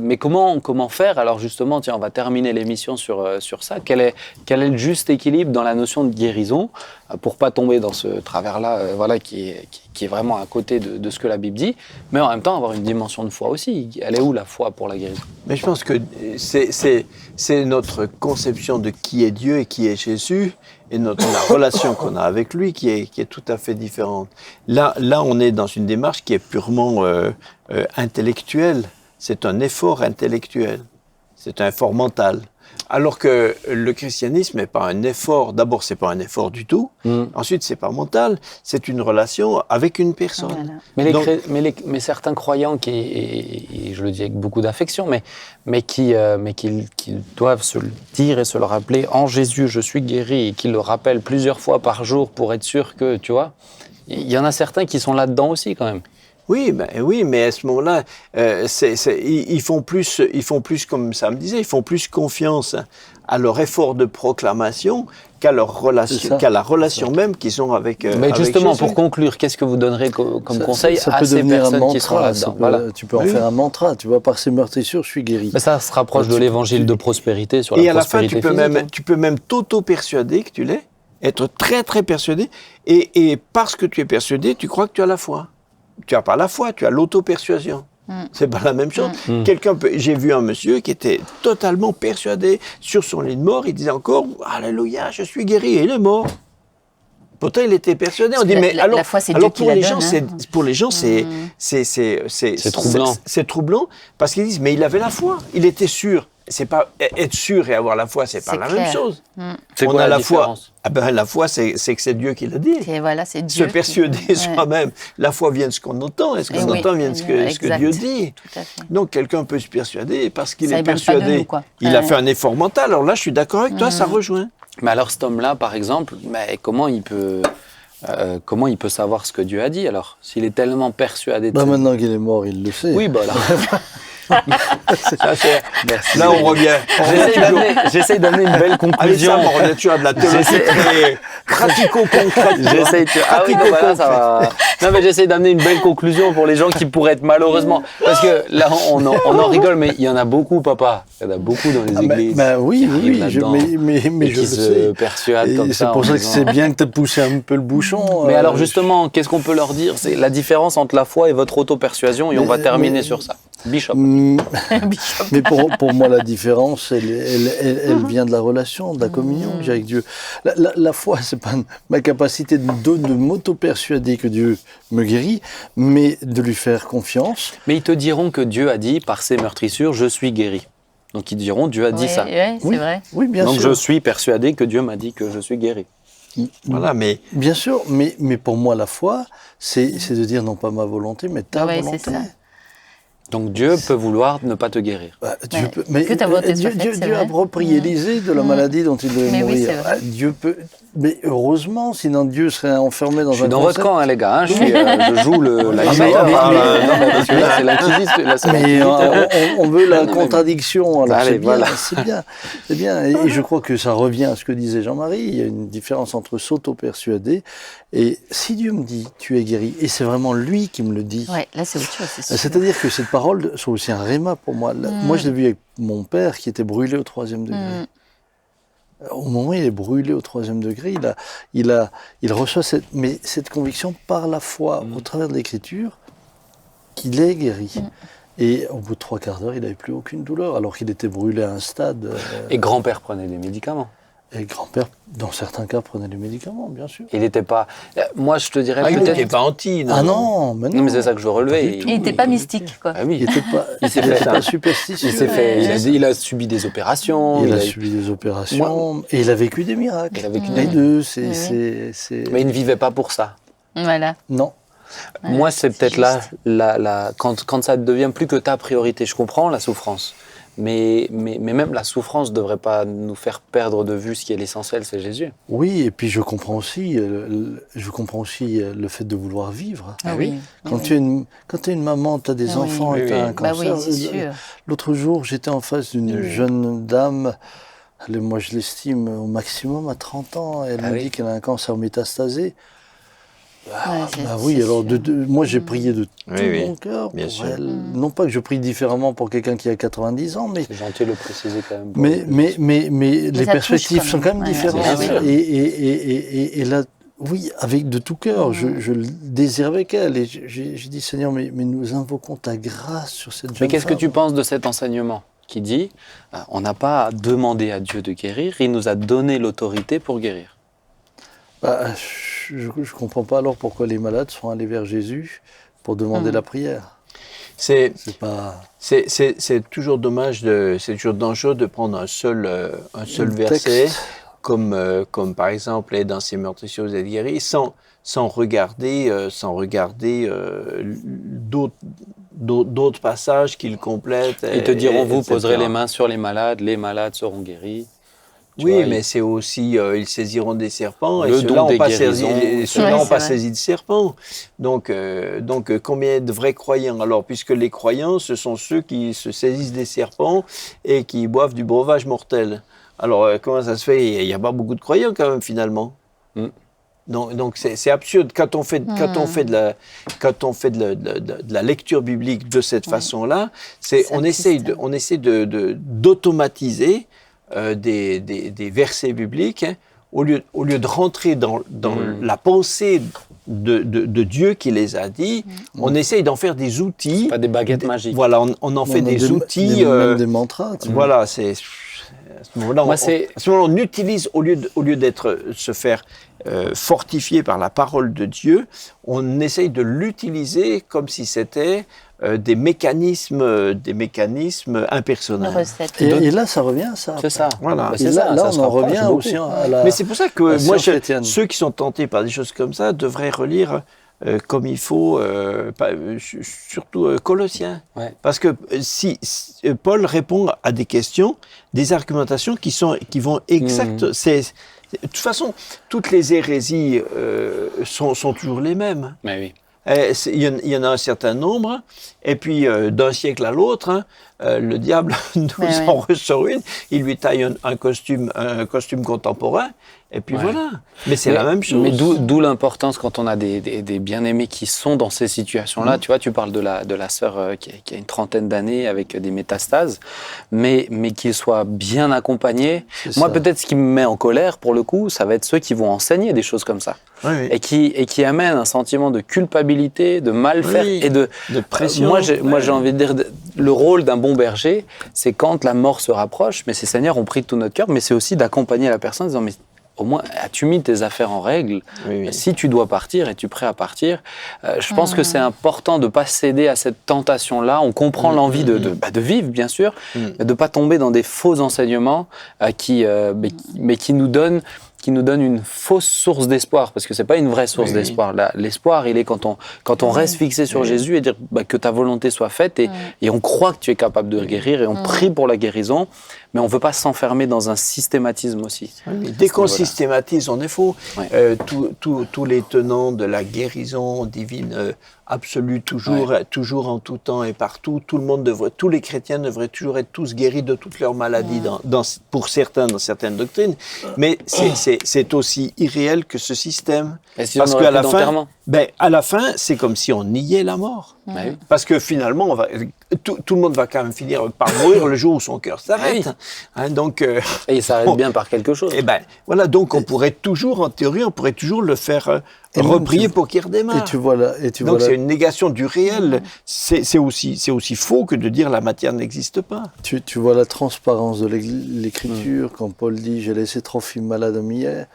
Mais comment faire? Alors justement, tiens, on va terminer l'émission sur ça. Quel est le juste équilibre dans la notion de guérison pour pas tomber dans ce travers-là, qui est vraiment à côté de ce que la Bible dit, mais en même temps avoir une dimension de foi aussi. Elle est où la foi pour la guérison? Mais je pense que c'est notre conception de qui est Dieu et qui est Jésus et la relation qu'on a avec lui qui est tout à fait différente. Là, on est dans une démarche qui est purement intellectuelle. C'est un effort intellectuel. C'est un effort mental. Alors que le christianisme n'est pas un effort. D'abord, c'est pas un effort du tout. Ensuite, c'est pas mental. C'est une relation avec une personne. Voilà. Mais certains croyants et je le dis avec beaucoup d'affection, mais qui doivent se le dire et se le rappeler, en Jésus, je suis guéri, et qui le rappellent plusieurs fois par jour pour être sûr que, tu vois, il y en a certains qui sont là-dedans aussi quand même. Oui, mais à ce moment-là, ils font plus, comme ça me disait, ils font plus confiance à leur effort de proclamation qu'à leur relation, qu'à la relation même qu'ils ont avec mais justement, avec Jésus. Pour conclure, qu'est-ce que vous donnerez comme conseil à ces personnes qui sont là-dedans? Tu peux en faire un mantra, tu vois, par ces meurtrissures, je suis guéri. Mais ça se rapproche de l'évangile de prospérité sur et la à la fin, prospérité tu peux même t'auto-persuader que tu l'es, être très très persuadé, et parce que tu es persuadé, tu crois que tu as la foi. Tu n'as pas la foi, tu as l'auto-persuasion. C'est pas la même chose. J'ai vu un monsieur qui était totalement persuadé sur son lit de mort. Il disait encore Alléluia, je suis guéri. Et il est mort. Pourtant, il était persuadé. On dit mais alors, la foi, c'est alors Dieu pour les gens, c'est troublant. C'est troublant parce qu'ils disent mais il avait la foi. Il était sûr. C'est pas être sûr et avoir la foi, c'est pas la même chose. C'est quoi la différence? La foi, c'est que c'est Dieu qui l'a dit. C'est Dieu. Se persuader soi-même. La foi vient de ce qu'on entend, et ce qu'on entend vient de ce que Dieu dit. Tout à fait. Donc quelqu'un peut se persuader parce qu'il est persuadé. Il a fait un effort mental. Alors là, je suis d'accord avec toi, ça rejoint. Mais alors cet homme-là, par exemple, comment il peut savoir ce que Dieu a dit alors? S'il est tellement persuadé de maintenant qu'il est mort, il le sait. Oui, là. Là, on revient. J'essaie d'amener une belle conclusion. Allez, tu as de la théologie très pratico-concrète. Non, mais j'essaie d'amener une belle conclusion pour les gens qui pourraient être malheureusement. Parce que là, on en rigole, mais il y en a beaucoup, papa. Il y en a beaucoup dans les églises. Oui, mais je qui se persuadent comme ça. C'est pour ça que c'est bien que tu as poussé un peu le bouchon. Mais alors, justement, qu'est-ce qu'on peut leur dire? C'est la différence entre la foi et votre auto-persuasion, et on va terminer sur ça. Bishop. Mais pour moi, la différence, elle vient de la relation, de la communion que j'ai avec Dieu. La foi, c'est pas ma capacité de m'auto-persuader que Dieu me guérit, mais de lui faire confiance. Mais ils te diront que Dieu a dit, par ses meurtrissures, je suis guéri. Donc ils diront, Dieu a dit ça. Oui, c'est vrai. Oui, bien Donc sûr. je suis persuadé que Dieu m'a dit que je suis guéri. Voilà, mais Bien sûr, mais pour moi, la foi, c'est de dire non pas ma volonté, mais ta Ouais, volonté. c'est ça. Donc Dieu peut vouloir ne pas te guérir. Dieu Ouais. peut, mais Que ta volonté soit faite, c'est Dieu a vrai. repris Élisée de la maladie dont il devait Mais oui, mourir. c'est vrai. Dieu peut, mais heureusement, sinon Dieu serait enfermé dans Je suis un dans votre concept. camp, hein, les gars. Hein. Je joue l'animateur. mais- Non, mais parce que là, c'est l'inquisition. Mais on veut la contradiction, alors Allez, c'est bien, voilà. c'est bien, c'est bien. Et je crois que ça revient à ce que disait Jean-Marie. Il y a une différence entre s'auto-persuader et si Dieu me dit tu es guéri, et c'est vraiment lui qui me le dit. Ouais, là, c'est autre chose, c'est sûr. C'est-à-dire que cette parole soit aussi un rhéma pour moi. Moi, je l'ai vu avec mon père qui était brûlé au 3e degré. Au moment où il est brûlé au 3e degré, il reçoit cette conviction par la foi, au travers de l'Écriture, qu'il est guéri. Et au bout de 3 quarts d'heure, il n'avait plus aucune douleur, alors qu'il était brûlé à un stade. Et grand-père prenait des médicaments. Et grand-père, dans certains cas, prenait des médicaments, bien sûr. Il n'était pas... Moi, je te dirais il peut-être... n'était pas anti. Ah non, mais non. Non, mais c'est ça que je veux relever. Il n'était pas mystique, quoi. Ah oui. Il n'était pas, s'est il fait était ça. pas superstitieux. Il s'est fait... Il a subi des opérations. Il a subi des opérations et il a vécu des miracles. Il a vécu Les des- deux, Oui. c'est... Mais il ne vivait pas pour ça. Voilà. Non. Ouais, Moi, c'est peut-être juste. là, quand ça ne devient plus que ta priorité. Je comprends la souffrance. Mais même la souffrance ne devrait pas nous faire perdre de vue ce qui est l'essentiel, c'est Jésus. Oui, et puis je comprends aussi le fait de vouloir vivre. Ah oui. Quand tu es une maman, tu as des Ah oui. enfants et Oui, tu as oui. un Bah cancer. oui, c'est sûr. L'autre jour, j'étais en face d'une jeune dame, moi je l'estime au maximum à 30 ans, elle Ah me oui. dit qu'elle a un cancer métastasé. Ouais, c'est- Bah oui, c'est alors sûr. moi j'ai prié de tout Oui, mon cœur bien pour sûr. elle. Non pas que je prie différemment pour quelqu'un qui a 90 ans, mais C'est gentil de le préciser quand même. mais les ça touche perspectives quand sont même. quand même Ouais, différentes. bien sûr. Et là, oui, avec de tout cœur, je le désire avec elle. Et j'ai dit, Seigneur, mais nous invoquons ta grâce sur cette jeune Mais qu'est-ce que femme. tu penses de cet enseignement qui dit on n'a pas demandé à Dieu de guérir, il nous a donné l'autorité pour guérir. Bah, je ne comprends pas alors pourquoi les malades sont allés vers Jésus pour demander la prière. C'est C'est toujours c'est toujours dangereux de prendre un seul verset, texte. comme par exemple est dans ces meurtrissures vous êtes guéris, sans regarder d'autres passages qu'ils complètent. Ils te diront, vous etc. poserez les mains sur les malades seront guéris. Tu Oui, vois, mais c'est aussi, ils saisiront des serpents, Le et don ceux-là n'ont des pas guérisons. Ouais, c'est saisi de serpents. Donc, combien de vrais croyants alors, puisque les croyants, ce sont ceux qui se saisissent des serpents et qui boivent du breuvage mortel. Alors, comment ça se fait? Il n'y a pas beaucoup de croyants quand même, finalement. Mm. Donc c'est absurde. Quand on fait de la lecture biblique de cette façon-là, on essaie d'automatiser des versets bibliques, hein, au lieu de rentrer dans la pensée de Dieu qui les a dit, on essaye d'en faire des outils. pas des baguettes magiques. Voilà, on en fait des outils. Même des mantras. tu vois. Voilà, c'est à ce moment-là, Moi, on utilise au lieu d'être se faire fortifier par la parole de Dieu, on essaye de l'utiliser comme si c'était des mécanismes Une impersonnels. recette. Et là, ça revient à ça. C'est ça. Voilà. Bah, Et c'est là, ça, là, ça se on en rapproche revient beaucoup. aussi à la... Mais c'est pour ça que la moi, science chrétienne. ceux qui sont tentés par des choses comme ça devraient relire comme il faut, surtout Colossiens. Ouais. Parce que si Paul répond à des questions, des argumentations qui vont exact. De toute façon, toutes les hérésies sont toujours les mêmes. Mais oui. Il y en a un certain nombre, et puis d'un siècle à l'autre, hein, le diable nous en ressort une, il lui taille un costume contemporain, et puis voilà. Mais c'est la même chose. Mais d'où l'importance quand on a des bien-aimés qui sont dans ces situations-là. Tu vois, tu parles de la sœur qui a une trentaine d'années avec des métastases, mais qu'ils soient bien accompagnés. Moi, peut-être ce qui me met en colère, pour le coup, ça va être ceux qui vont enseigner des choses comme ça. Oui. Et qui amènent un sentiment de culpabilité, de mal faire et de pression. Moi, j'ai envie de dire, le rôle d'un bon berger, c'est quand la mort se rapproche, mais ces seigneurs ont pris de tout notre cœur, mais c'est aussi d'accompagner la personne en disant, mais au moins, as-tu mis tes affaires en règle? Oui. Si tu dois partir, es-tu prêt à partir? Je pense que c'est important de ne pas céder à cette tentation-là. On comprend l'envie de vivre, bien sûr, mais de ne pas tomber dans des faux enseignements qui nous donnent une fausse source d'espoir, parce que c'est pas une vraie source d'espoir. L'espoir, il est quand on reste fixé sur Jésus et dire que ta volonté soit faite et on croit que tu es capable de guérir et on prie pour la guérison, mais on veut pas s'enfermer dans un systématisme aussi. Dès qu'on systématise, on est faux. Tous les tenants de la guérison divine absolue, toujours en tout temps et partout, tous les chrétiens devraient toujours être tous guéris de toutes leurs maladies, pour certains, dans certaines doctrines. Mais c'est aussi irréel que ce système. Parce qu'à la fin, c'est comme si on niait la mort. Parce que finalement, tout le monde va quand même finir par mourir le jour où son cœur s'arrête. Et il s'arrête bien par quelque chose. Donc on pourrait toujours, en théorie, le faire reprier pour qu'il redémarre. Donc c'est une négation du réel. C'est aussi faux que de dire la matière n'existe pas. Tu vois la transparence de l'Écriture quand Paul dit « J'ai laissé Trophime malade à Myre ».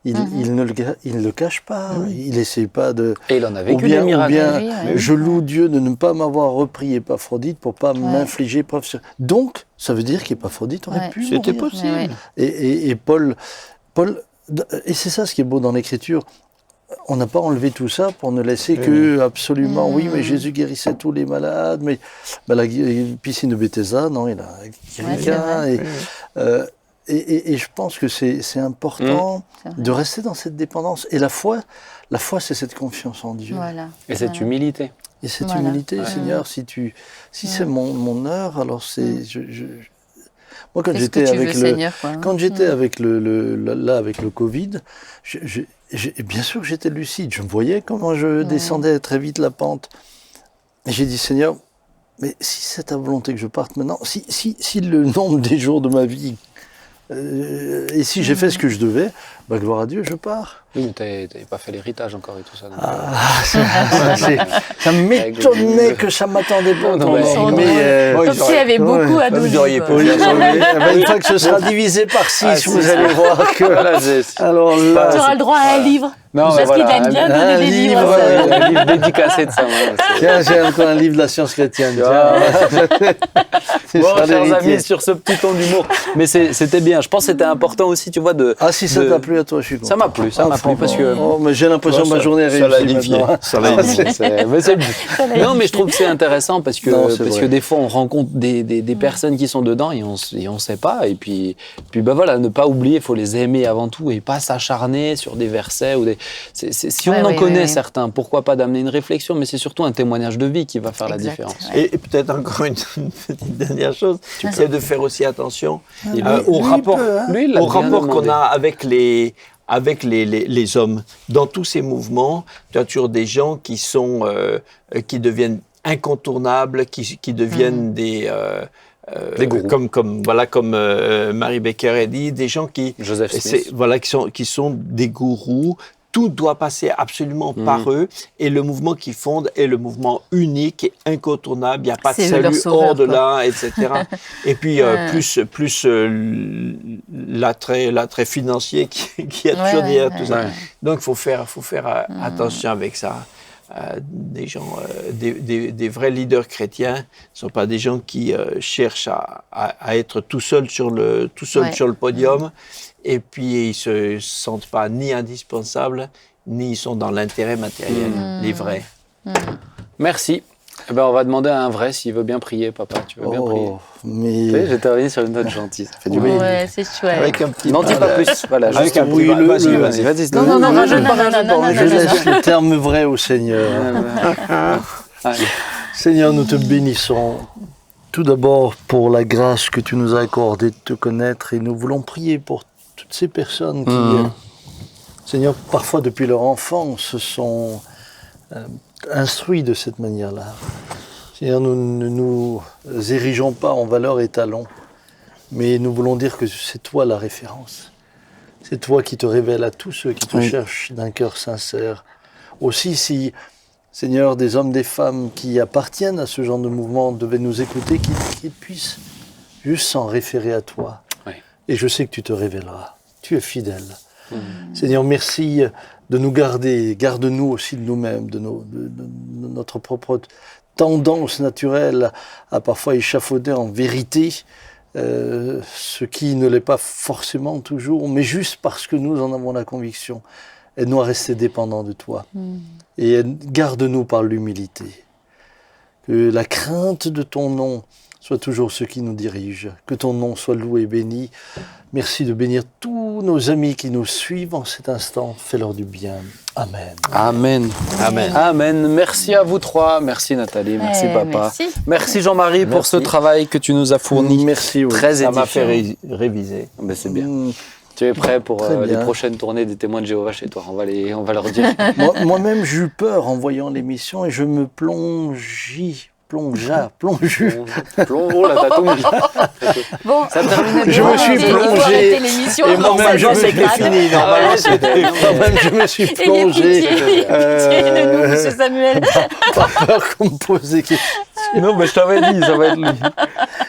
Il ne le cache pas, il n'essaie pas de... Et il en a vécu des miracles. Je loue Dieu de ne pas m'avoir repris Épaphrodite pour ne pas m'infliger preuve sur... Donc, ça veut dire qu'Épaphrodite aurait pu mourir. C'était possible. Et Paul... Et c'est ça ce qui est beau dans l'Écriture. On n'a pas enlevé tout ça pour ne laisser que absolument, oui, mais Jésus guérissait tous les malades, mais la piscine de Bethesda, non, il a guéri qu'un. Et je pense que c'est important de rester dans cette dépendance. Et la foi, c'est cette confiance en Dieu. Voilà. Et cette humilité. Et cette humilité, Seigneur, si c'est mon heure, alors c'est... Moi, quand j'étais avec avec le Covid, bien sûr que j'étais lucide. Je voyais comment je descendais très vite la pente. Et j'ai dit, Seigneur, mais si c'est ta volonté que je parte maintenant, si le nombre des jours de ma vie... et si j'ai fait ce que je devais, gloire à Dieu, je pars. Oui, mais t'avais pas fait l'héritage encore et tout ça. Ça m'étonnait que ça m'attendait pas. Comme s'il y avait beaucoup à donner. Une fois que ce sera divisé par 6, vous allez voir que... Alors là, tu auras le droit à un livre. Parce qu'il aime bien donner des livres. Un livre dédicacé de ça. Tiens, j'ai encore un livre de la science chrétienne. Bon, chers amis, sur ce petit ton d'humour. Mais c'était bien. Je pense que c'était important aussi, tu vois, de... Ah, si ça t'a plu à toi, je suis content. Ça m'a plu, parce que... mais j'ai l'impression que ma journée est réussie maintenant. Ça l'a édifié. Non, mais je trouve que c'est intéressant parce que des fois, on rencontre des personnes qui sont dedans et on sait pas. Et puis voilà, ne pas oublier, il faut les aimer avant tout et pas s'acharner sur des versets ou des... Si on en connaît certains, pourquoi pas d'amener une réflexion, mais c'est surtout un témoignage de vie qui va faire la différence. Et peut-être encore une petite dernière chose, c'est de faire aussi attention au rapport qu'on a avec les hommes. Dans tous ces mouvements, tu as toujours des gens qui deviennent incontournables, qui deviennent des gourous. Comme Mary Baker a dit, des gens qui sont des gourous. Tout doit passer absolument par eux, et le mouvement qu'ils fondent est le mouvement unique et incontournable. Il n'y a pas de salut hors de là, etc. Et puis plus l'attrait financier qui a toujours derrière tout ça. Donc il faut faire attention avec ça. Des gens, des vrais leaders chrétiens ne sont pas des gens qui cherchent à être tout seuls sur le podium. Et puis, ils ne se sentent pas ni indispensables, ni ils sont dans l'intérêt matériel, les vrais. Merci. On va demander à un vrai s'il veut bien prier, papa. Tu veux bien prier? Mais... J'ai terminé sur une note gentille. Ça fait du bien. Ouais, c'est chouette. Avec un petit... N'en dis pas plus. Voilà, avec un petit... Vas-y. Non, rajoute pas. Je laisse le terme vrai au Seigneur. Seigneur, nous te bénissons tout d'abord pour la grâce que tu nous as accordée de te connaître et nous voulons prier pour toutes ces personnes qui, Seigneur, parfois depuis leur enfance se sont instruits de cette manière-là. Seigneur, nous ne nous érigeons pas en valeur étalon, mais nous voulons dire que c'est toi la référence. C'est toi qui te révèles à tous ceux qui te cherchent d'un cœur sincère. Aussi, si, Seigneur, des hommes, des femmes qui appartiennent à ce genre de mouvement devaient nous écouter, qu'ils puissent juste s'en référer à toi. Oui. Et je sais que tu te révéleras. Tu es fidèle. Seigneur, merci de nous garder. Garde-nous aussi de nous-mêmes, de notre propre tendance naturelle à parfois échafauder en vérité ce qui ne l'est pas forcément toujours, mais juste parce que nous en avons la conviction. Aide-nous à rester dépendants de toi. Et garde-nous par l'humilité. Que la crainte de ton nom soit toujours ce qui nous dirige. Que ton nom soit loué et béni. Merci de bénir tous nos amis qui nous suivent en cet instant. Fais-leur du bien. Amen. Amen. Amen. Amen. Merci à vous trois. Merci Nathalie. Merci papa. Merci Jean-Marie pour ce travail que tu nous as fourni. Merci. Oui. Très édifiant. Ça m'a fait réviser. Ben, c'est bien. Tu es prêt pour les prochaines tournées des témoins de Jéhovah chez toi? On va leur dire. Moi-même, j'ai eu peur en voyant l'émission et je me plongea. Oh là, t'as tout mis. Bon, ça termine. Je me suis plongé. Et moi-même, je sais que c'est fini. Moi-même, je me suis plongé. Aidez-nous, monsieur Samuel. Pas peur qu'on me pose des questions. Non, mais je t'avais dit, ça va être lui.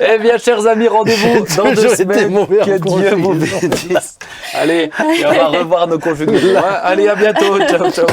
Eh bien, chers amis, rendez-vous dans 2 semaines. Que Dieu vous bénisse. Allez, et on va revoir nos conjugaisons. Allez, à bientôt. Ciao, ciao.